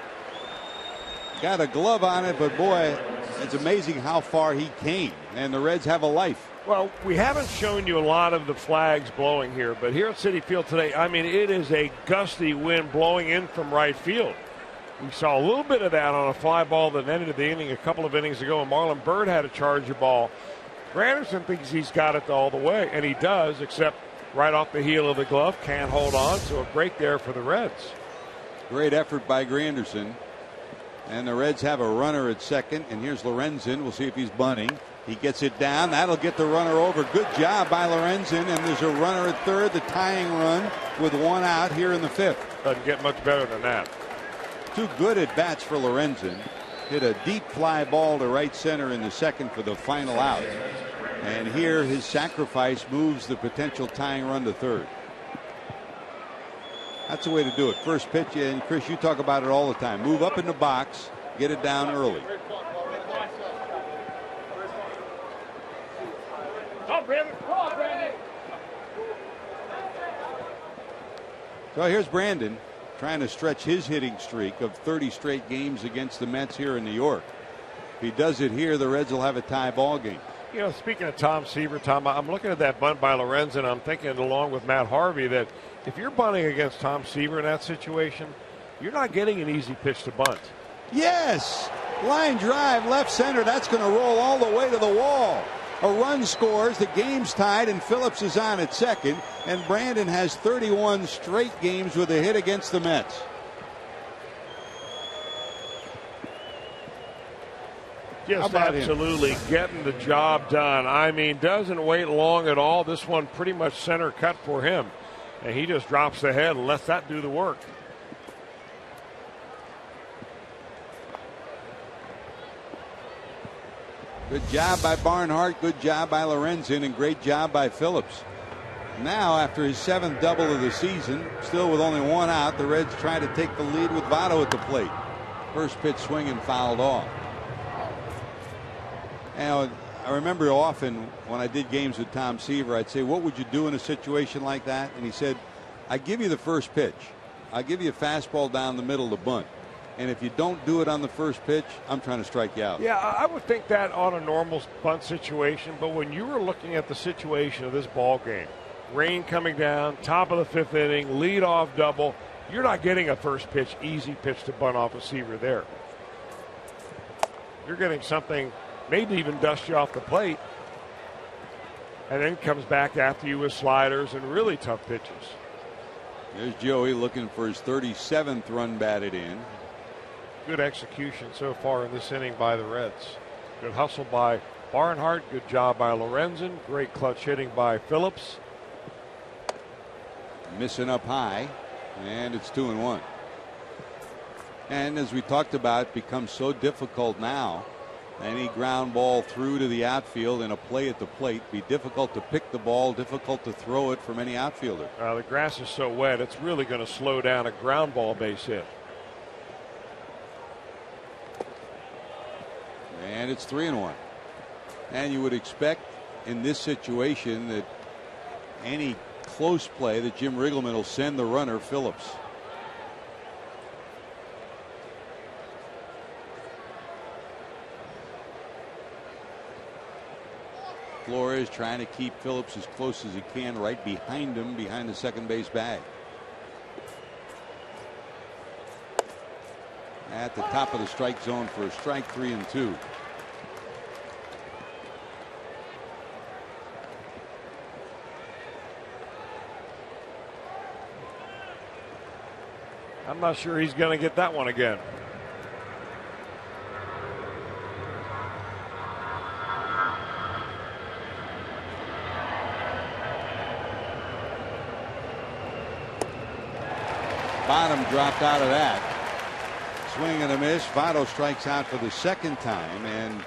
Got a glove on it, but boy, it's amazing how far he came. And the Reds have a life. Well, we haven't shown you a lot of the flags blowing here, but here at Citi Field today, I mean, it is a gusty wind blowing in from right field. We saw a little bit of that on a fly ball that ended the inning a couple of innings ago, and Marlon Byrd had to charge a ball. Granderson thinks he's got it all the way, and he does, except right off the heel of the glove, can't hold on, so a break there for the Reds. Great effort by Granderson. And the Reds have a runner at second, and here's Lorenzen. We'll see if he's bunting. He gets it down. That'll get the runner over. Good job by Lorenzen, and there's a runner at third, the tying run with one out here in the 5th. Doesn't get much better than that. Two good at bats for Lorenzen. Hit a deep fly ball to right center in the second for the final out. And here his sacrifice moves the potential tying run to third. That's the way to do it. First pitch, and Chris, you talk about it all the time. Move up in the box, get it down early. So here's Brandon trying to stretch his hitting streak of 30 straight games against the Mets here in New York. If he does it here, the Reds will have a tie ball game. You know, speaking of Tom Seaver, Tom, I'm looking at that bunt by Lorenzen, and I'm thinking along with Matt Harvey that if you're bunting against Tom Seaver in that situation, you're not getting an easy pitch to bunt. Yes, line drive left center. That's going to roll all the way to the wall. A run scores, the game's tied, and Phillips is on at second. And Brandon has 31 straight games with a hit against the Mets. Just absolutely getting the job done. I mean, doesn't wait long at all. This one pretty much center cut for him. And he just drops the head and lets that do the work. Good job by Barnhart, good job by Lorenzen, and great job by Phillips. Now, after his 7th double of the season, still with only 1 out, the Reds try to take the lead with Votto at the plate. First pitch swing and fouled off. Now, I remember often when I did games with Tom Seaver, I'd say, what would you do in a situation like that? And he said, I give you the first pitch. I give you a fastball down the middle to bunt. And if you don't do it on the first pitch, I'm trying to strike you out. Yeah, I would think that on a normal bunt situation. But when you were looking at the situation of this ball game, rain coming down, top of the 5th inning, lead-off double, you're not getting a first pitch, easy pitch to bunt off a receiver there. You're getting something, maybe even dust you off the plate, and then comes back after you with sliders and really tough pitches. There's Joey looking for his 37th run batted in. Good execution so far in this inning by the Reds. Good hustle by Barnhart. Good job by Lorenzen. Great clutch hitting by Phillips. Missing up high, and it's 2-1. And as we talked about, it becomes so difficult now. Any ground ball through to the outfield in a play at the plate be difficult to pick the ball, difficult to throw it from any outfielder. The grass is so wet, it's really going to slow down a ground ball base hit. And it's 3-1. And you would expect in this situation that any close play that Jim Riggleman will send the runner Phillips. Flores trying to keep Phillips as close as he can right behind him, behind the second base bag. At the top of the strike zone for a strike, 3-2. I'm not sure he's going to get that one again. Bottom dropped out of that. Swing and a miss. Votto strikes out for the 2nd time, and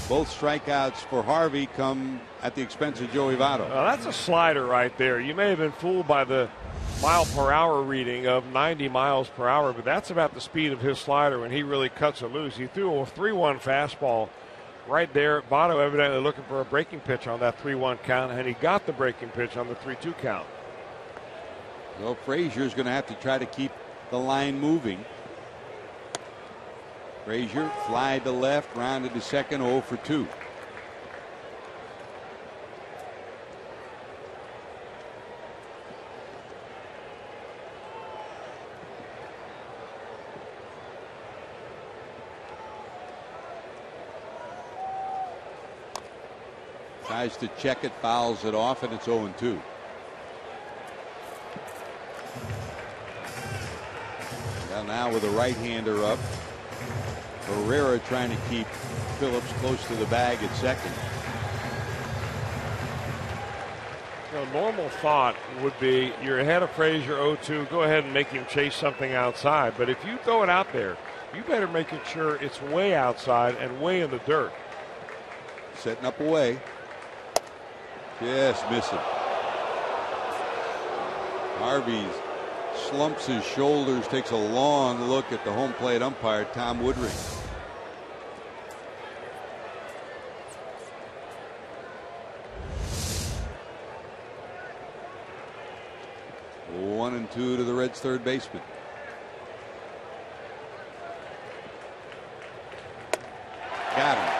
both strikeouts for Harvey come at the expense of Joey Votto. That's a slider right there. You may have been fooled by the mile-per-hour reading of 90 miles per hour, but that's about the speed of his slider when he really cuts it loose. He threw a 3-1 fastball right there. Votto evidently looking for a breaking pitch on that 3-1 count, and he got the breaking pitch on the 3-2 count. So Frazier's going to have to try to keep the line moving. Frazier fly to left, rounded to second, 0 for 2. Tries to check it, fouls it off, and it's 0-2. Now with a right-hander up. Herrera trying to keep Phillips close to the bag at second. Normal thought would be you're ahead of Frazier 0-2. Go ahead and make him chase something outside. But if you throw it out there, you better make sure it's way outside and way in the dirt. Setting up away. Just missing. Harvey's slumps his shoulders, takes a long look at the home plate umpire, Tom Woodring. One and two to the Reds' third baseman. Got him.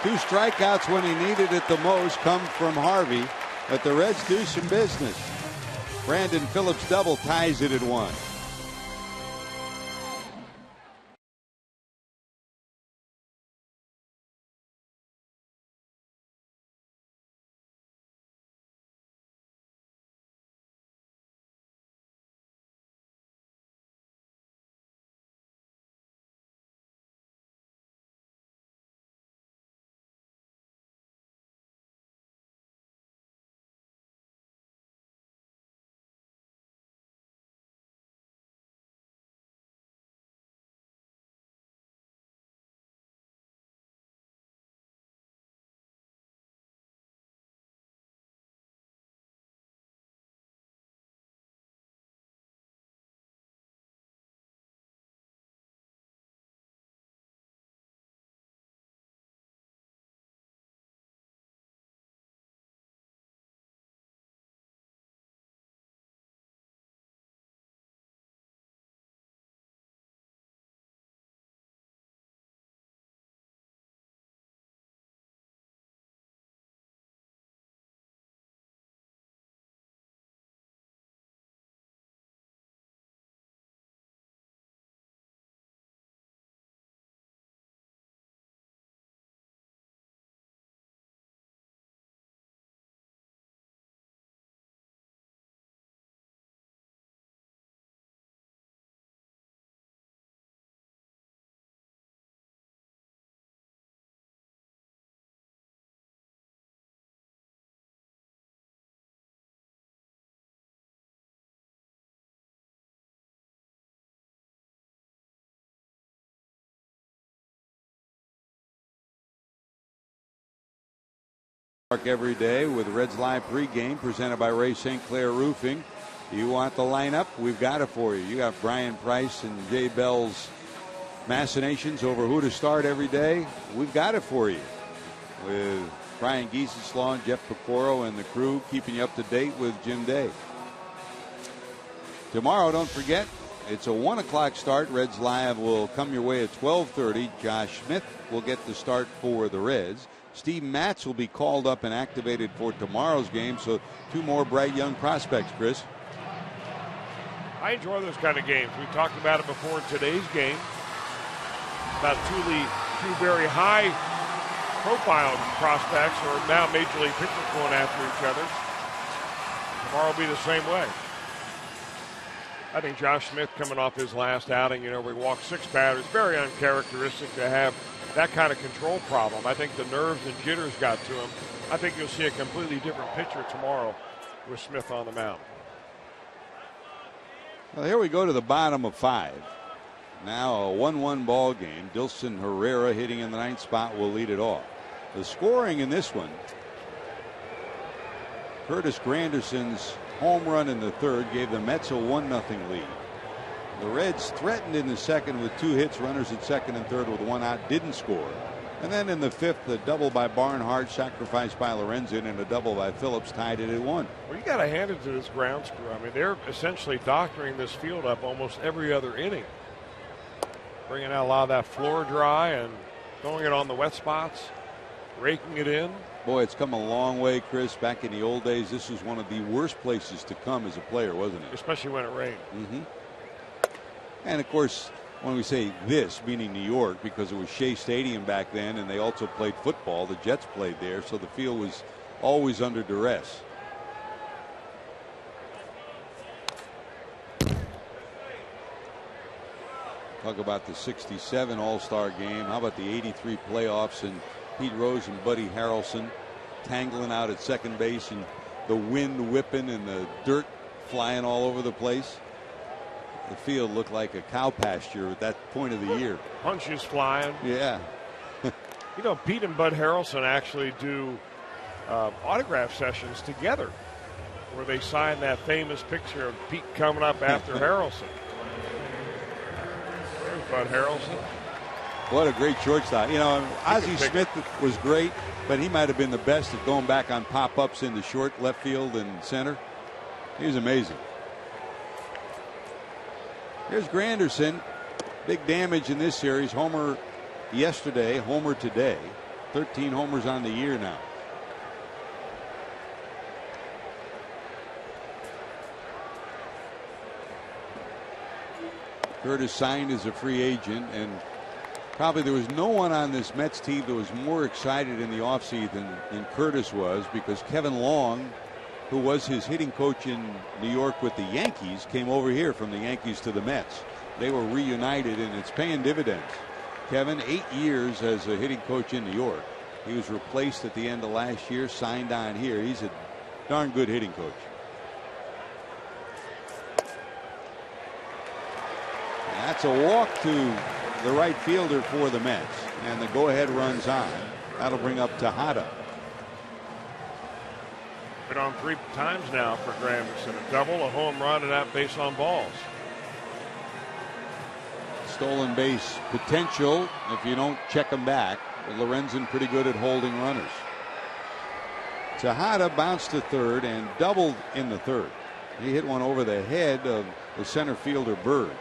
2 strikeouts when he needed it the most come from Harvey, but the Reds do some business. Brandon Phillips' double ties it at 1. Every day with Reds Live pregame presented by Ray St. Clair Roofing. You want the lineup? We've got it for you. You got Brian Price and Jay Bell's machinations over who to start every day. We've got it for you with Brian Gieseslaw and Jeff Pecoro and the crew keeping you up to date with Jim Day. Tomorrow, don't forget, it's a 1 o'clock start. Reds Live will come your way at 12:30. Josh Smith will get the start for the Reds. Steve Matz will be called up and activated for tomorrow's game. So 2 more bright young prospects, Chris. I enjoy those kind of games. We talked about it before in today's game. About two very high-profile prospects who are now Major League pitchers going after each other. Tomorrow will be the same way. I think Josh Smith coming off his last outing, we walked 6 batters. Very uncharacteristic to have that kind of control problem. I think the nerves and jitters got to him. I think you'll see a completely different pitcher tomorrow with Smith on the mound. Well, here we go to the bottom of 5. Now a 1-1 ball game. Dilson Herrera hitting in the 9th spot will lead it off. The scoring in this one, Curtis Granderson's home run in the 3rd gave the Mets a 1-0 lead. The Reds threatened in the 2nd with 2 hits, runners at 2nd and 3rd with 1 out, didn't score. And then in the 5th, a double by Barnhart, sacrificed by Lorenzen, and a double by Phillips tied it at 1. Well, you got to hand it to this grounds crew. I mean, they're essentially doctoring this field up almost every other inning. Bringing out a lot of that floor dry and throwing it on the wet spots, raking it in. Boy, it's come a long way, Chris. Back in the old days, this was one of the worst places to come as a player, wasn't it? Especially when it rained. Mm-hmm. And, of course, when we say this, meaning New York, because it was Shea Stadium back then, and they also played football. The Jets played there, so the field was always under duress. Talk about the 67 All-Star game. How about the 83 playoffs and Pete Rose and Buddy Harrelson tangling out at second base and the wind whipping and the dirt flying all over the place? The field looked like a cow pasture at that point of the year. Punches flying. Yeah. Pete and Bud Harrelson actually do autograph sessions together where they sign that famous picture of Pete coming up after Harrelson. There's Bud Harrelson. What a great shortstop. Ozzie Smith was great, but he might have been the best at going back on pop-ups in the short, left field, and center. He was amazing. Here's Granderson. Big damage in this series. Homer yesterday, homer today. 13 homers on the year now. Curtis signed as a free agent, and probably there was no one on this Mets team that was more excited in the offseason than Curtis was, because Kevin Long, who was his hitting coach in New York with the Yankees, came over here from the Yankees to the Mets. They were reunited, and it's paying dividends. Kevin, 8 years as a hitting coach in New York. He was replaced at the end of last year, signed on here. He's a darn good hitting coach. And that's a walk to the right fielder for the Mets, and the go-ahead run's on. That'll bring up Tejada. Been on 3 times now for Granderson. A double, a home run, and out base on balls. Stolen base potential if you don't check him back. Lorenzen pretty good at holding runners. Tejada bounced to third and doubled in the 3rd. He hit one over the head of the center fielder Bird,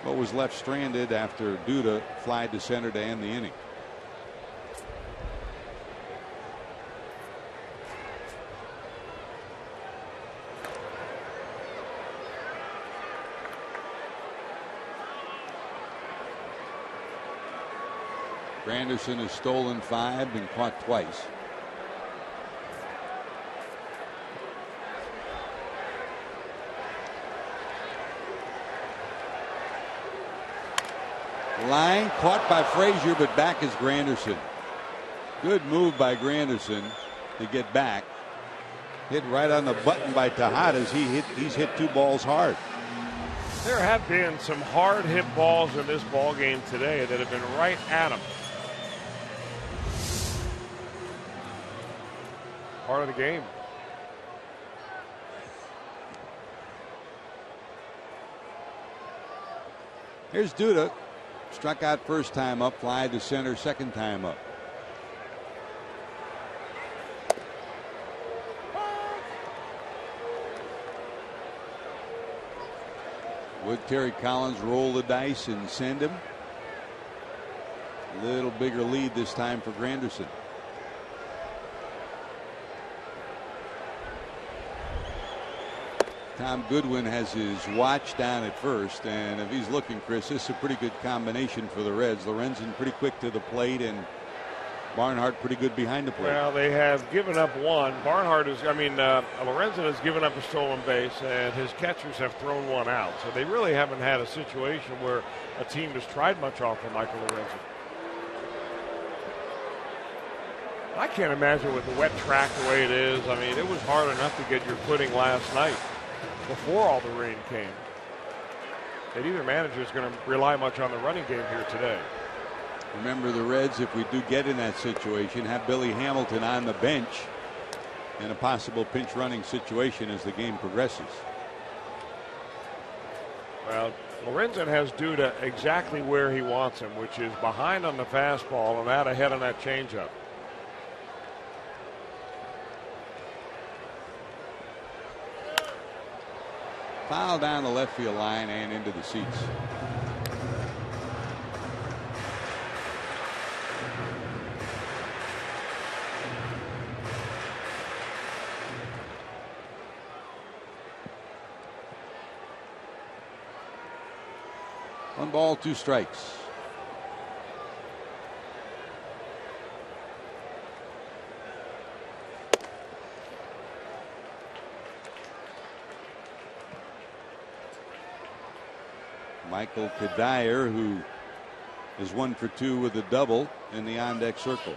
but was left stranded after Duda flied to center to end the inning. Granderson has stolen 5, been caught twice. Line caught by Frazier, but back is Granderson. Good move by Granderson to get back. Hit right on the button by Tejada. He's hit 2 balls hard. There have been some hard hit balls in this ball game today that have been right at him. part of the game. Here's Duda. Struck out first time up, fly to center second time up. Would Terry Collins roll the dice and send him? A little bigger lead this time for Granderson. Tom Goodwin has his watch down at first, and if he's looking, Chris, this is a pretty good combination for the Reds. Lorenzen pretty quick to the plate, and Barnhart pretty good behind the plate. Well, they have given up one. Lorenzen has given up a stolen base, and his catchers have thrown one out. So they really haven't had a situation where a team has tried much off of Michael Lorenzen. I can't imagine with the wet track the way it is. I mean, it was hard enough to get your footing last night before all the rain came. And either manager is going to rely much on the running game here today. Remember, the Reds, if we do get in that situation, have Billy Hamilton on the bench in a possible pinch running situation as the game progresses. Well, Lorenzen has Duda exactly where he wants him, which is behind on the fastball and out ahead on that changeup. Foul down the left field line and into the seats. One ball, two strikes. Michael Kadire, who is 1 for 2 with a double in the on deck circle.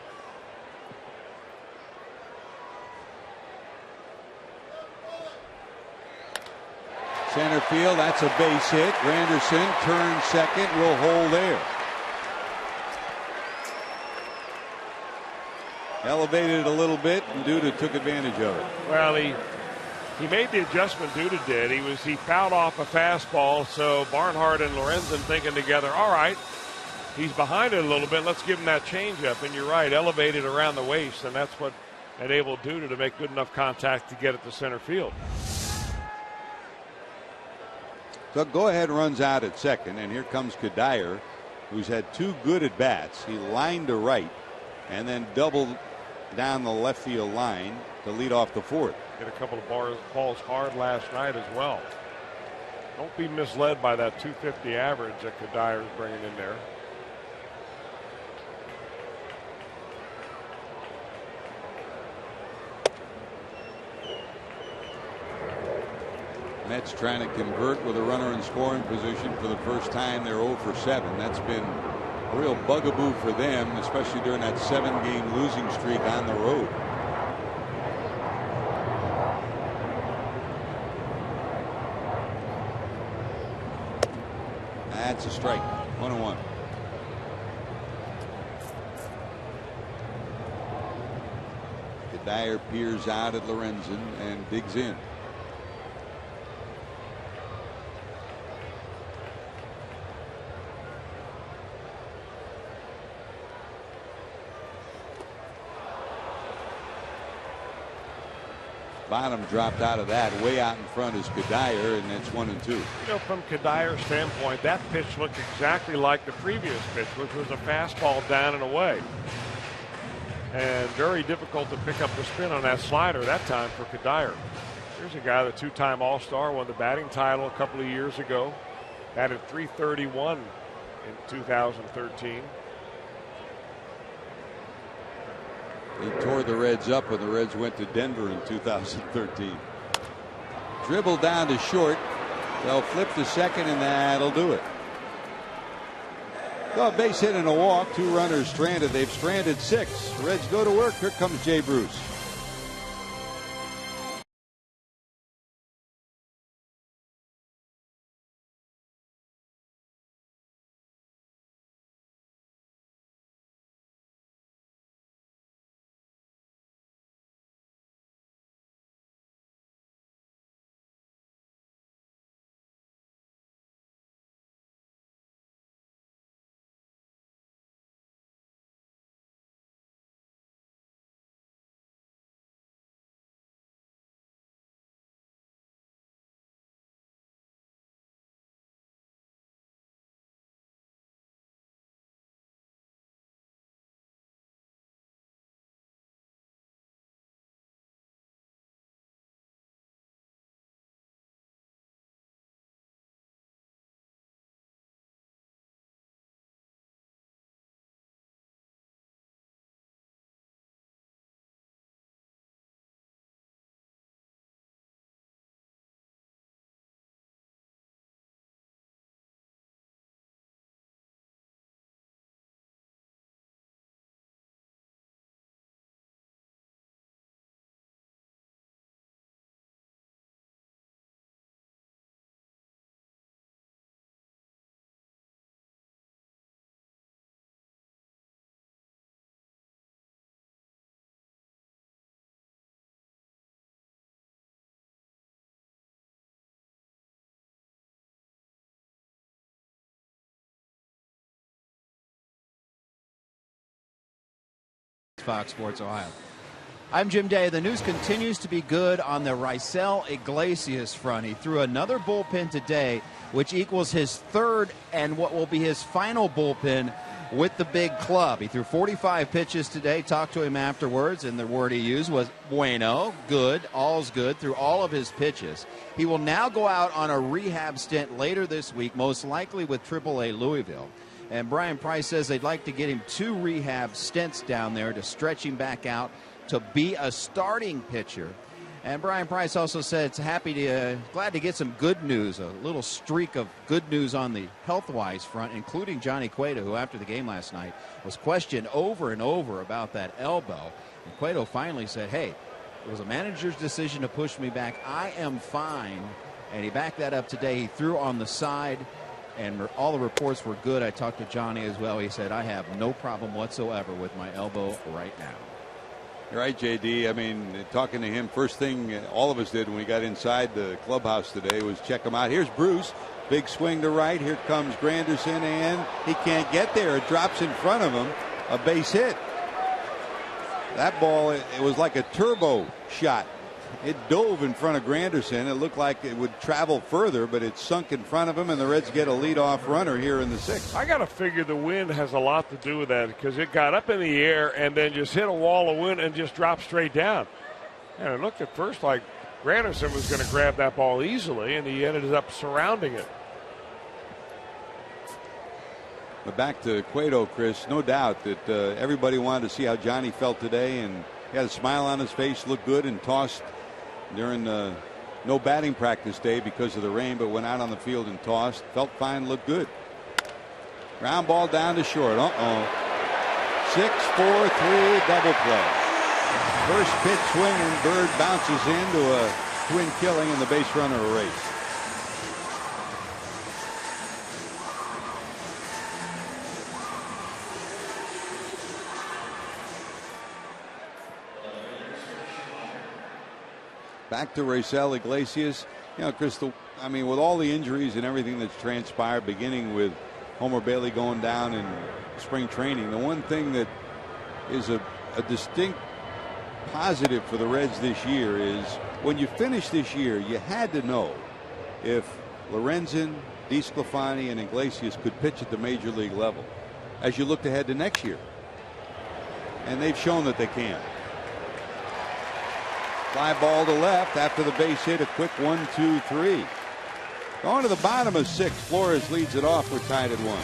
Center field, that's a base hit. Granderson turns second, will hold there. Elevated it a little bit, and Duda took advantage of it. Well, he made the adjustment Duda did. He fouled off a fastball, so Barnhart and Lorenzen thinking together, all right, he's behind it a little bit, let's give him that changeup. And you're right, elevated around the waist, and that's what enabled Duda to make good enough contact to get it to center field. So go ahead runs out at second, and here comes Kadire, who's had 2 good at bats. He lined to right and then doubled down the left field line to lead off the fourth. Hit a couple of balls hard last night as well. Don't be misled by that 250 average that Kadire is bringing in there. Mets trying to convert with a runner in scoring position for the first time. They're 0 for 7. That's been a real bugaboo for them, especially during that 7-game losing streak on the road. That's a strike. 1-1. Kadire peers out at Lorenzen and digs in. Bottom dropped out of that. Way out in front is Kadire, and it's 1-2. You know, from Kadire's standpoint, that pitch looked exactly like the previous pitch, which was a fastball down and away. And very difficult to pick up the spin on that slider that time for Kadire. Here's a guy, the 2-time All-Star, won the batting title a couple of years ago. Batted .331 in 2013. He tore the Reds up when the Reds went to Denver in 2013. Dribble down to short. They'll flip to second, and that'll do it. So a base hit and a walk. 2 runners stranded. They've stranded 6. Reds go to work. Here comes Jay Bruce. Fox Sports Ohio. I'm Jim Day. The news continues to be good on the Raisel Iglesias front. He threw another bullpen today, which equals his third and what will be his final bullpen with the big club. He threw 45 pitches today. Talked to him afterwards, and the word he used was bueno, good, all's good, through all of his pitches. He will now go out on a rehab stint later this week, most likely with AAA Louisville. And Brian Price says they'd like to get him 2 rehab stints down there to stretch him back out to be a starting pitcher. And Brian Price also said it's glad to get some good news, a little streak of good news on the health-wise front, including Johnny Cueto, who after the game last night was questioned over and over about that elbow. And Cueto finally said, hey, it was a manager's decision to push me back. I am fine. And he backed that up today. He threw on the side, and all the reports were good. I talked to Johnny as well. He said, I have no problem whatsoever with my elbow right now. You're right, JD. I mean, talking to him, first thing all of us did when we got inside the clubhouse today was check him out. Here's Bruce. Big swing to right. Here comes Granderson, and he can't get there. It drops in front of him. A base hit. That ball, it was like a turbo shot. It dove in front of Granderson. It looked like it would travel further, but it sunk in front of him, and the Reds get a leadoff runner here in the 6th. I got to figure the wind has a lot to do with that because it got up in the air and then just hit a wall of wind and just dropped straight down. And it looked at first like Granderson was going to grab that ball easily, and he ended up surrounding it. But back to Cueto, Chris, no doubt that everybody wanted to see how Johnny felt today, and he had a smile on his face, looked good, and tossed during no batting practice day because of the rain, but went out on the field and tossed. Felt fine, looked good. Ground ball down to short. 6-4-3 double play. First pitch swing, and Bird bounces into a twin killing, and the base runner erased. Back to Raisel Iglesias. You know, Crystal, I mean, with all the injuries and everything that's transpired, beginning with Homer Bailey going down in spring training, the one thing that is a distinct positive for the Reds this year is when you finish this year, you had to know if Lorenzen, DeSclafani, and Iglesias could pitch at the major league level as you looked ahead to next year. And they've shown that they can. Fly ball to left after the base hit. A quick 1-2-3. Going to the bottom of 6. Flores leads it off. We're tied at 1.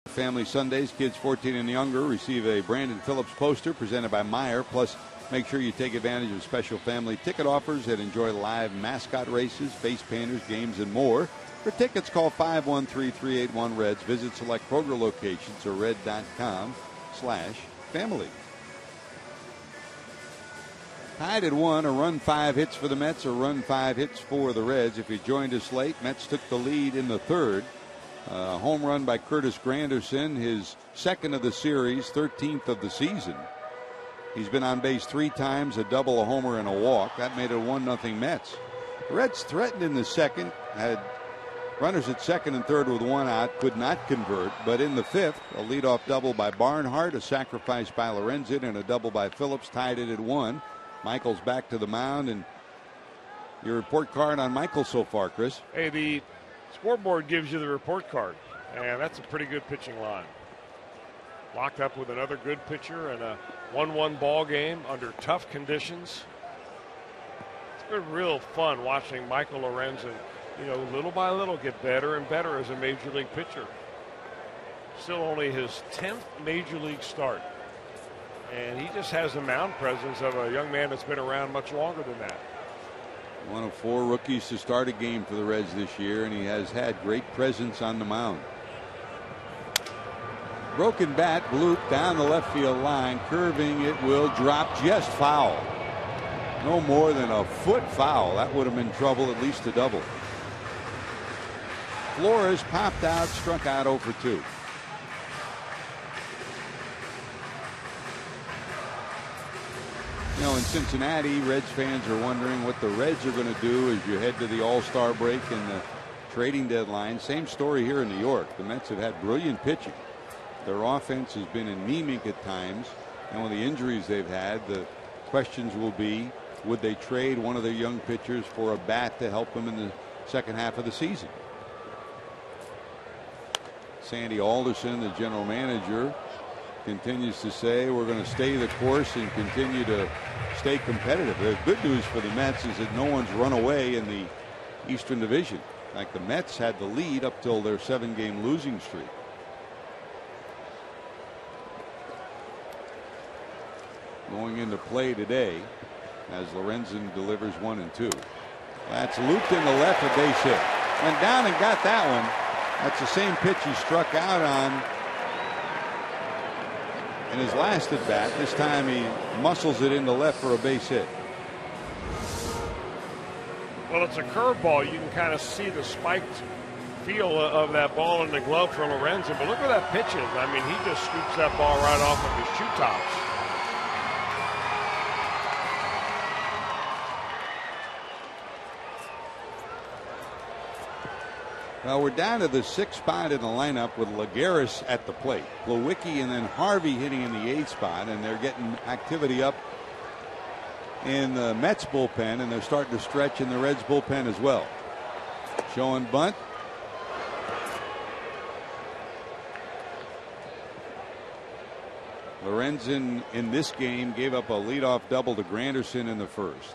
Family Sundays, kids 14 and younger receive a Brandon Phillips poster presented by Meyer. Plus, make sure you take advantage of special family ticket offers and enjoy live mascot races, face painters, games, and more. For tickets, call 513-381-REDS. Visit select Kroger locations or red.com/family. Tied at 1, a run 5 hits for the Mets, a run 5 hits for the Reds. If you joined us late, Mets took the lead in the third. A home run by Curtis Granderson, his second of the series, 13th of the season. He's been on base 3 times, a double, a homer, and a walk. That made it 1-0 Mets. The Reds threatened in the second, had runners at second and third with 1 out, could not convert. But in the 5th, a leadoff double by Barnhart, a sacrifice by Lorenzen, and a double by Phillips tied it at 1. Michael's back to the mound, and your report card on Michael so far, Chris. Hey, the scoreboard gives you the report card, and that's a pretty good pitching line. Locked up with another good pitcher and a 1-1 ball game under tough conditions. It's been real fun watching Michael Lorenzen, little by little get better and better as a major league pitcher. Still only his 10th major league start. And he just has the mound presence of a young man that's been around much longer than that. One of 4 rookies to start a game for the Reds this year, and he has had great presence on the mound. Broken bat, bloop down the left field line, curving, it will drop just foul. No more than a foot foul. That would have been trouble, at least a double. Flores popped out, struck out 0 for 2. In Cincinnati, Reds fans are wondering what the Reds are going to do as you head to the All-Star break and the trading deadline. Same story here in New York. The Mets have had brilliant pitching. Their offense has been anemic at times, and with the injuries they've had, the questions will be, would they trade one of their young pitchers for a bat to help them in the second half of the season? Sandy Alderson, the general manager, continues to say we're going to stay the course and continue to stay competitive. The good news for the Mets is that no one's run away in the Eastern Division. Like the Mets had the lead up till their 7-game losing streak. Going into play today as Lorenzen delivers 1 and 2. That's looped in the left, a base hit. Went down and got that one. That's the same pitch he struck out on in his last at bat. This time he muscles it into left for a base hit. Well, it's a curveball. You can kind of see the spiked feel of that ball in the glove for Lorenzen. But look where that pitch is. I mean, he just scoops that ball right off of his shoe tops. Well, we're down to the 6th spot in the lineup with Lagares at the plate. Plawecki and then Harvey hitting in the 8th spot, and they're getting activity up in the Mets bullpen, and they're starting to stretch in the Reds bullpen as well. Showing bunt. Lorenzen in this game gave up a leadoff double to Granderson in the 1st.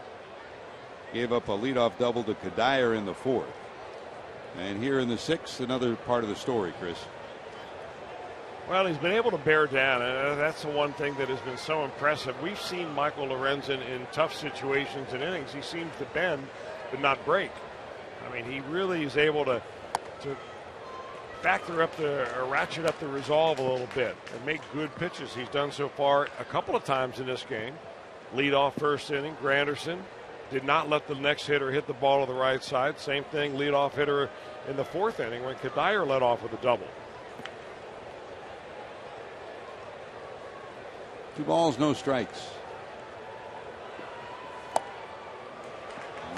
Gave up a leadoff double to Kadire in the 4th. And here in the 6th, another part of the story, Chris. Well, he's been able to bear down, and that's the one thing that has been so impressive. We've seen Michael Lorenzen in tough situations and innings. He seems to bend but not break. I mean, he really is able to factor up or ratchet up the resolve a little bit and make good pitches. He's done so far a couple of times in this game. Lead off 1st inning, Granderson. Did not let the next hitter hit the ball to the right side. Same thing, leadoff hitter in the 4th inning when Kadire led off with a double. 2 balls, no strikes.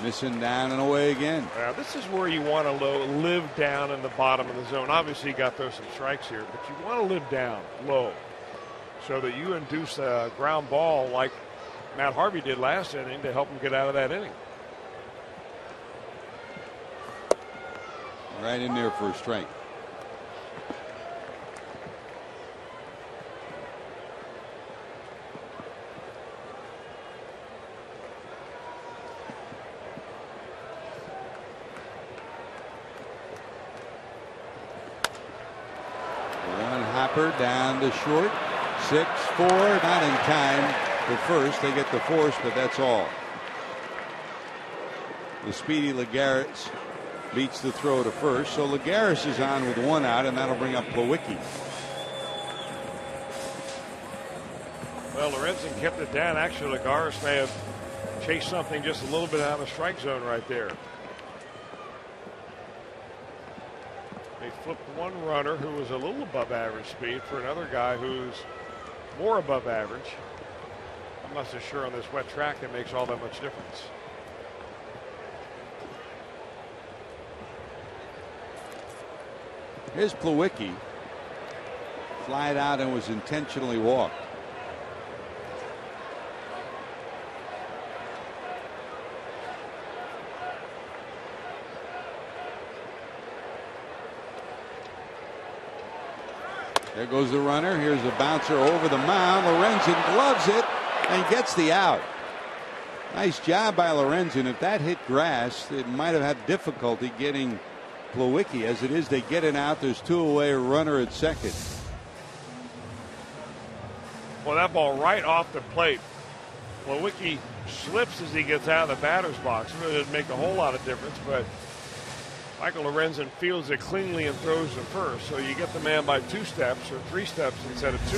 Missing down and away again. Now, this is where you want to live down in the bottom of the zone. Obviously, you got those some strikes here, but you want to live down low so that you induce a ground ball like Matt Harvey did last inning to help him get out of that inning. Right in there for a strike. One hopper down to short. 6-4, not in time. The first, they get the force, but that's all. The speedy Lagares beats the throw to first. So Lagares is on with 1 out, and that'll bring up Plawecki. Well, Lorenzen kept it down. Actually, Lagares may have chased something just a little bit out of the strike zone right there. They flipped one runner who was a little above average speed for another guy who's more above average. I'm not so sure on this wet track it makes all that much difference. Here's Plawecki. Flied out and was intentionally walked. There goes the runner. Here's a bouncer over the mound. Lorenzen gloves it and gets the out. Nice job by Lorenzen. If that hit grass, it might have had difficulty getting Plawecki. As it is, they get it out. There's 2 away, a runner at second. Well, that ball right off the plate. Plawecki slips as he gets out of the batter's box. It really doesn't make a whole lot of difference, but Michael Lorenzen fields it cleanly and throws to first. So you get the man by 2 steps or 3 steps instead of 2.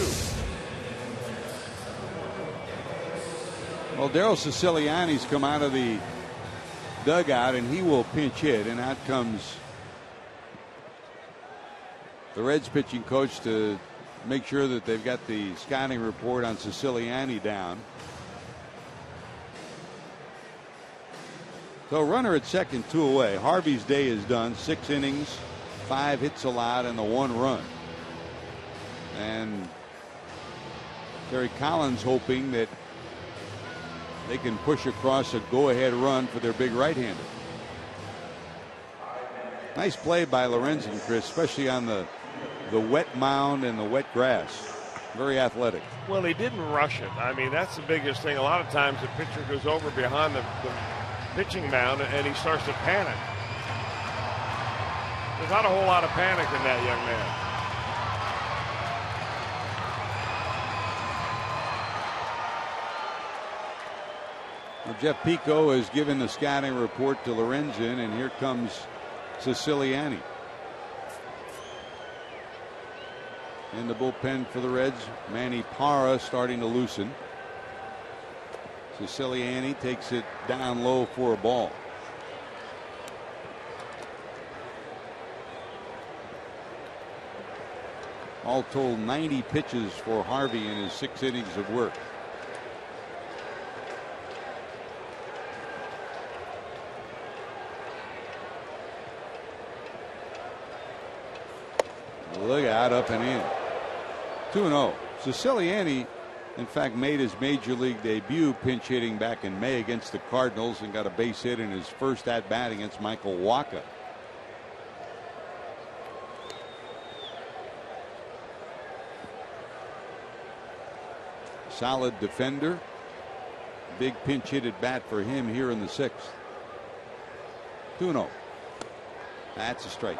Well, Daryl Siciliani's come out of the dugout, and he will pinch hit, and out comes the Reds pitching coach to make sure that they've got the scouting report on Siciliani down. So runner at second, 2 away. Harvey's day is done. 6 innings, 5 hits allowed, and the 1 run. And Terry Collins hoping that they can push across a go-ahead run for their big right-hander. Nice play by Lorenzen, Chris, especially on the wet mound and the wet grass. Very athletic. Well, he didn't rush it. I mean, that's the biggest thing. A lot of times the pitcher goes over behind the pitching mound and he starts to panic. There's not a whole lot of panic in that young man. Well, Jeff Pico has given the scouting report to Lorenzen, and here comes Siciliani. In the bullpen for the Reds, Manny Parra starting to loosen. Siciliani takes it down low for a ball. All told, 90 pitches for Harvey in his 6 innings of work. Look out, up and in. 2-0. Siciliani, in fact, made his major league debut pinch hitting back in May against the Cardinals and got a base hit in his first at bat against Michael Wacha. Solid defender. Big pinch hit at bat for him here in the 6th. 2-0. That's a strike.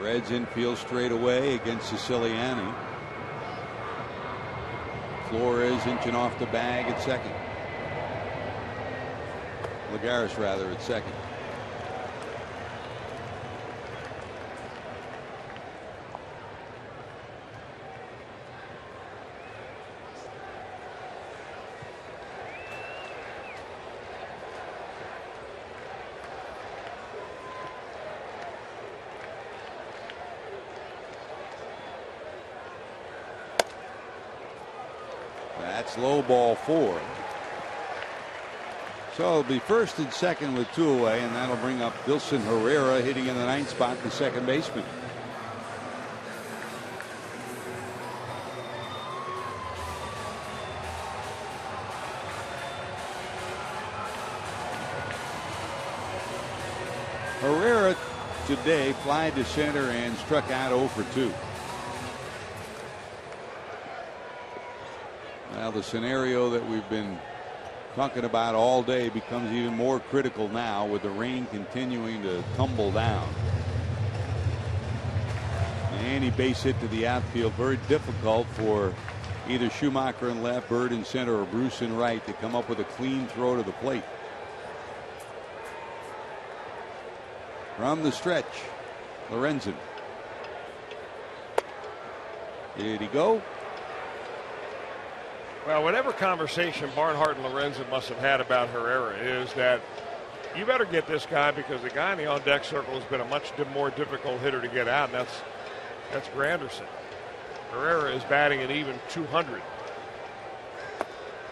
Reds infield straight away against Siciliani. Flores inching off the bag at second. Lagares rather at second. That's low, ball 4. So it'll be first and second with 2 away, and that'll bring up Dilson Herrera hitting in the 9th spot, the second baseman. Herrera today flied to center and struck out 0 for 2. Now the scenario that we've been talking about all day becomes even more critical now with the rain continuing to tumble down. And he base hit to the outfield. Very difficult for either Schumacher in left, Bird in center, or Bruce in right to come up with a clean throw to the plate. From the stretch, Lorenzen. Did he go? Well, whatever conversation Barnhart and Lorenzen must have had about Herrera is that you better get this guy, because the guy in the on-deck circle has been a much more difficult hitter to get out, and that's Granderson. Herrera is batting at even 200.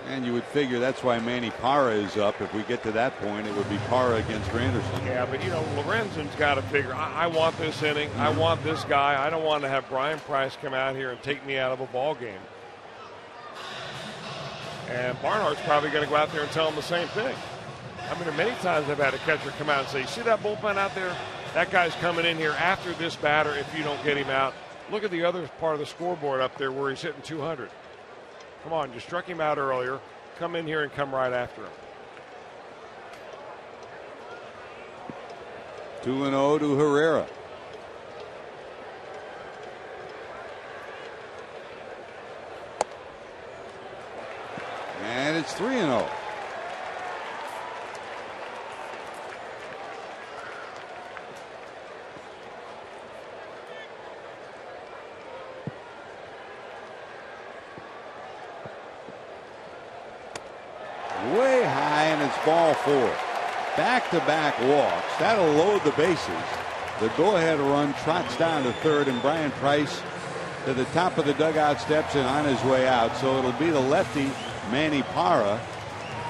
And you would figure that's why Manny Parra is up. If we get to that point, it would be Parra against Granderson. Yeah, but Lorenzen's got to figure, I want this inning. I want this guy. I don't want to have Brian Price come out here and take me out of a ball game. And Barnhart's probably going to go out there and tell him the same thing. I mean, many times I've had a catcher come out and say, see that bullpen out there? That guy's coming in here after this batter if you don't get him out. Look at the other part of the scoreboard up there where he's hitting 200. Come on, you struck him out earlier. Come in here and come right after him. 2-0 to Herrera. And it's 3-0. Way high, and it's ball 4. Back-to-back walks. That'll load the bases. The go-ahead run trots down to third, and Brian Price to the top of the dugout steps and on his way out. So it'll be the lefty, Manny Parra,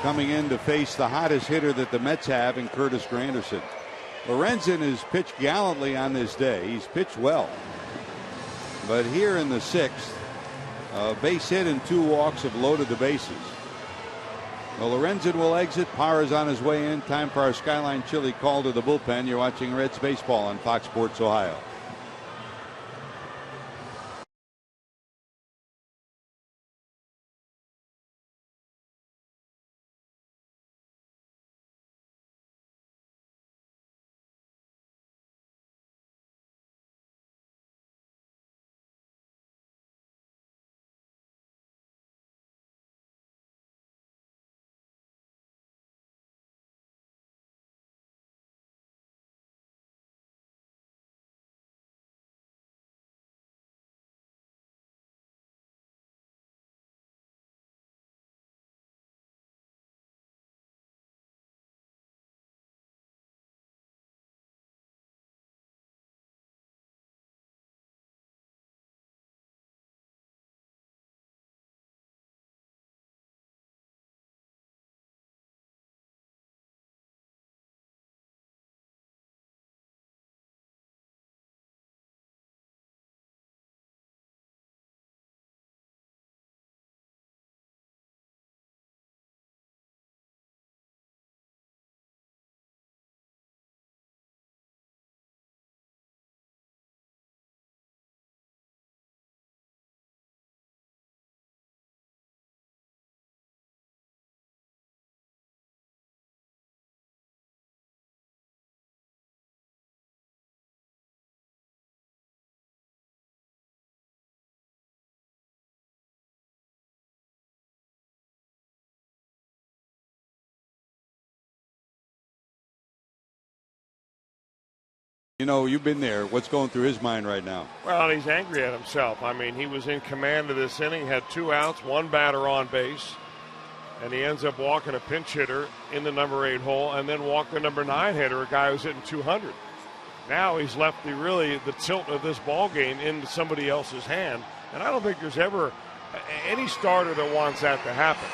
coming in to face the hottest hitter that the Mets have in Curtis Granderson. Lorenzen has pitched gallantly on this day. He's pitched well. But here in the 6th, a base hit and 2 walks have loaded the bases. Well, Lorenzen will exit. Parra's on his way in. Time for our Skyline Chili call to the bullpen. You're watching Reds baseball on Fox Sports Ohio. You know, you've been there. What's going through his mind right now? Well, he's angry at himself. I mean, he was in command of this inning, had 2 outs, 1 batter on base, and he ends up walking a pinch hitter in the number 8 hole and then walked the number 9 hitter, a guy who's hitting 200. Now he's left the tilt of this ball game into somebody else's hand, and I don't think there's ever any starter that wants that to happen.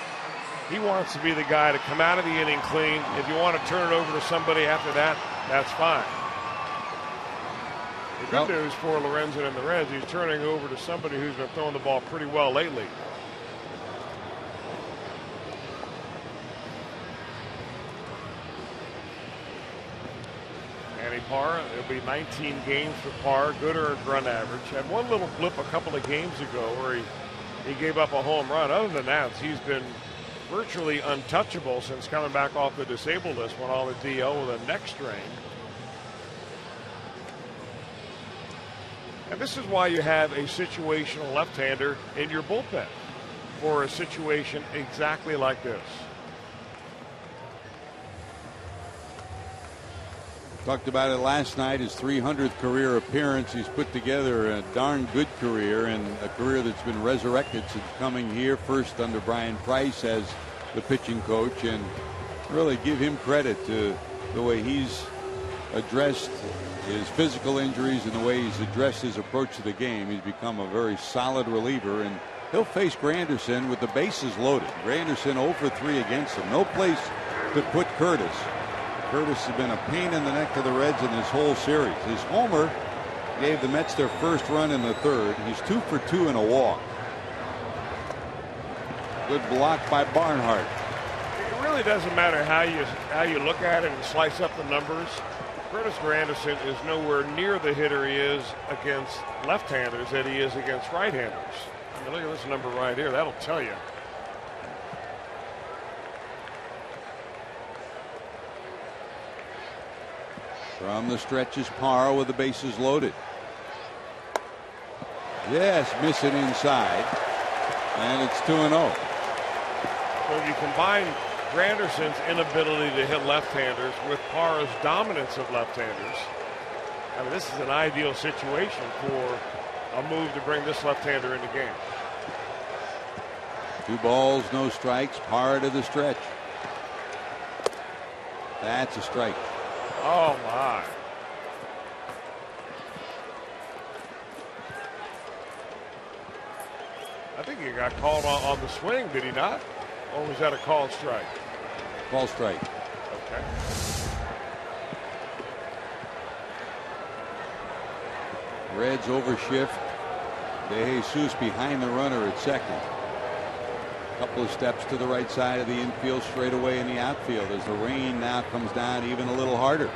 He wants to be the guy to come out of the inning clean. If you want to turn it over to somebody after that, that's fine. The good news for Lorenzen and the Reds, he's turning over to somebody who's been throwing the ball pretty well lately. Manny Parra, it'll be 19 games for Parra, good earned run average. Had one little blip a couple of games ago where he gave up a home run. Other than that, he's been virtually untouchable since coming back off the disabled list, went on the DL with a neck strain. And this is why you have a situational left-hander in your bullpen for a situation exactly like this. Talked about it last night, his 300th career appearance. He's put together a darn good career, and a career that's been resurrected since coming here, first under Brian Price as the pitching coach, and really give him credit to the way he's addressed his physical injuries and the way he's addressed his approach to the game. He's become a very solid reliever, and he'll face Granderson with the bases loaded. Granderson 0 for 3 against him. No place to put Curtis. Curtis has been a pain in the neck to the Reds in this whole series. His homer gave the Mets their first run in the third. He's 2 for 2 in a walk. Good block by Barnhart. It really doesn't matter how you look at it and slice up the numbers. Curtis Granderson is nowhere near the hitter he is against left-handers that he is against right-handers. I mean, look at this number right here. That'll tell you. From the stretch is Parra with the bases loaded. Yes, missing inside. And it's 2-0. So if you combine Granderson's inability to hit left-handers with Parra's dominance of left-handers, I mean, this is an ideal situation for a move to bring this left-hander in the game. 2 balls, no strikes. Parra to the stretch. That's a strike. Oh, my. I think he got called on the swing, did he not? Or was that a called strike? Ball strike. Okay. Reds overshift. De Jesus behind the runner at second. Couple of steps to the right side of the infield, straight away in the outfield as the rain now comes down even a little harder.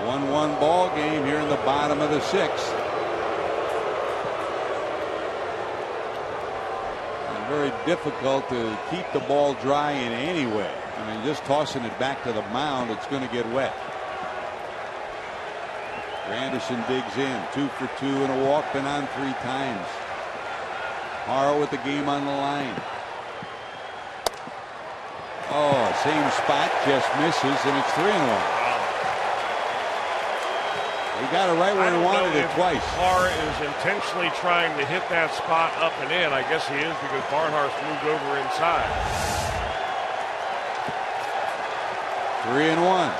1-1 ball game here in the bottom of the 6th. And very difficult to keep the ball dry in any way. I mean, just tossing it back to the mound, it's going to get wet. Granderson digs in, 2 for 2 and a walk, been on 3 times. Parra with the game on the line. Oh, same spot, just misses, and it's 3-1. He got it right where he wanted it twice. Parra is intentionally trying to hit that spot up and in. I guess he is, because Barnhart's moved over inside. 3-1.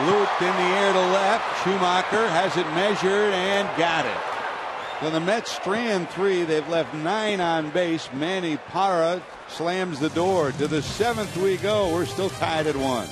Looped in the air to left. Schumacher has it measured and got it. So the Mets strand 3. They've left 9 on base. Manny Parra slams the door. To the 7th we go. We're still tied at 1.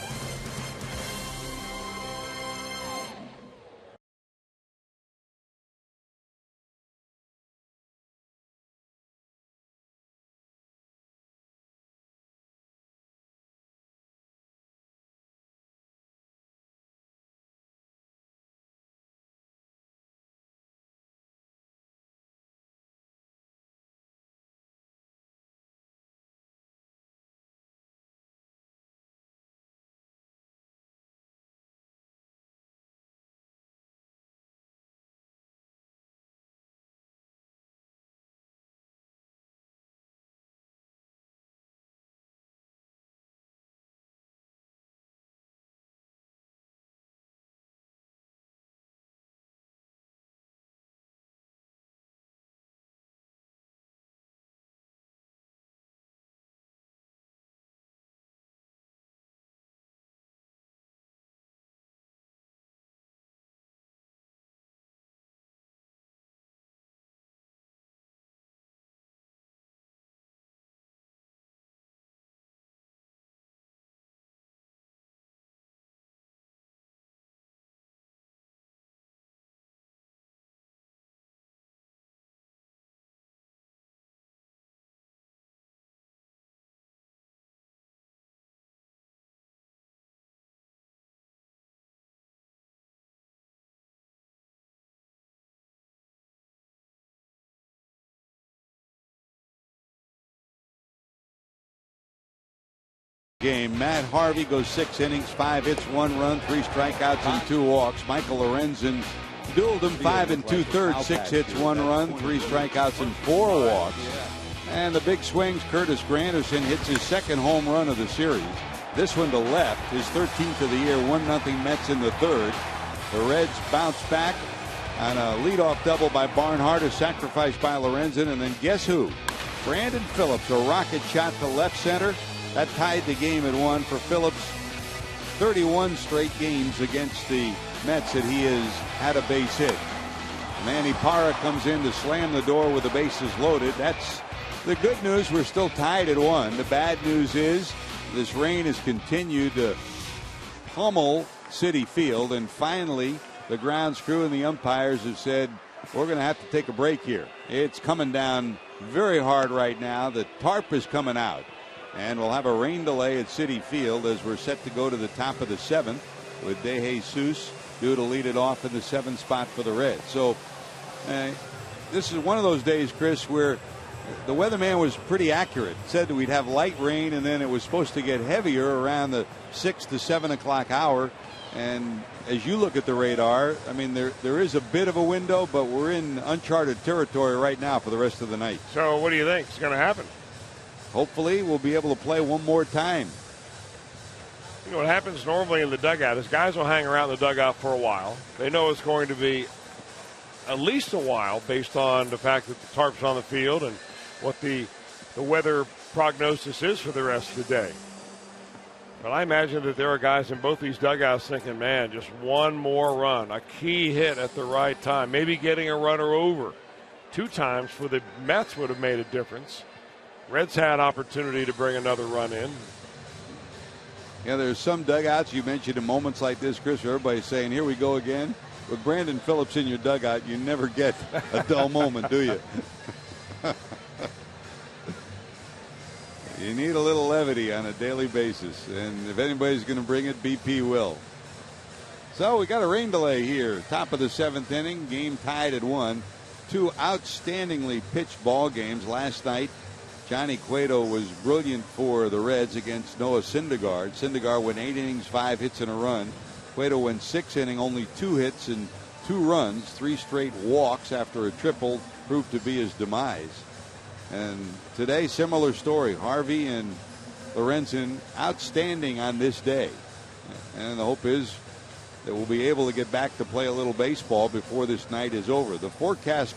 game. Matt Harvey goes 6 innings, 5 hits, 1 run, 3 strikeouts, and 2 walks. Michael Lorenzen dueled him 5 2/3, 6 hits, 1 run, 3 strikeouts, and 4 walks. And the big swings, Curtis Granderson hits his 2nd home run of the series. This one to left, his 13th of the year, 1-0 Mets in the 3rd. The Reds bounce back on a leadoff double by Barnhart, a sacrifice by Lorenzen, and then guess who? Brandon Phillips, a rocket shot to left center. That tied the game at 1 for Phillips. 31 straight games against the Mets that he has had a base hit. Manny Parra comes in to slam the door with the bases loaded. That's the good news. We're still tied at 1. The bad news is this rain has continued to pummel Citi Field, and finally the grounds crew and the umpires have said we're going to have to take a break here. It's coming down very hard right now. The tarp is coming out, and we'll have a rain delay at Citi Field as we're set to go to the top of the 7th with De Jesus due to lead it off in the 7th spot for the Reds. So this is one of those days, Chris, where the weatherman was pretty accurate. Said that we'd have light rain, and then it was supposed to get heavier around the 6 to 7 o'clock hour. And as you look at the radar, I mean, there is a bit of a window, but we're in uncharted territory right now for the rest of the night. So what do you think is going to happen? Hopefully we'll be able to play one more time. You know what happens normally in the dugout is guys will hang around the dugout for a while. They know it's going to be at least a while based on the fact that the tarp's on the field and what the weather prognosis is for the rest of the day. But I imagine that there are guys in both these dugouts thinking, man, just one more run, a key hit at the right time, maybe getting a runner over 2 times for the Mets would have made a difference. Reds had opportunity to bring another run in. Yeah, there's some dugouts you mentioned in moments like this, Chris, where everybody's saying, here we go again. With Brandon Phillips in your dugout, you never get a dull moment, do you? You need a little levity on a daily basis, and if anybody's going to bring it, BP will. So we got a rain delay here. Top of the 7th inning, game tied at 1. 2 outstandingly pitched ball games last night. Johnny Cueto was brilliant for the Reds against Noah Syndergaard. Syndergaard went 8 innings, 5 hits and a run. Cueto went 6 innings, only 2 hits and 2 runs, 3 straight walks after a triple proved to be his demise. And today, similar story. Harvey and Lorenzen outstanding on this day. And the hope is that we'll be able to get back to play a little baseball before this night is over. The forecast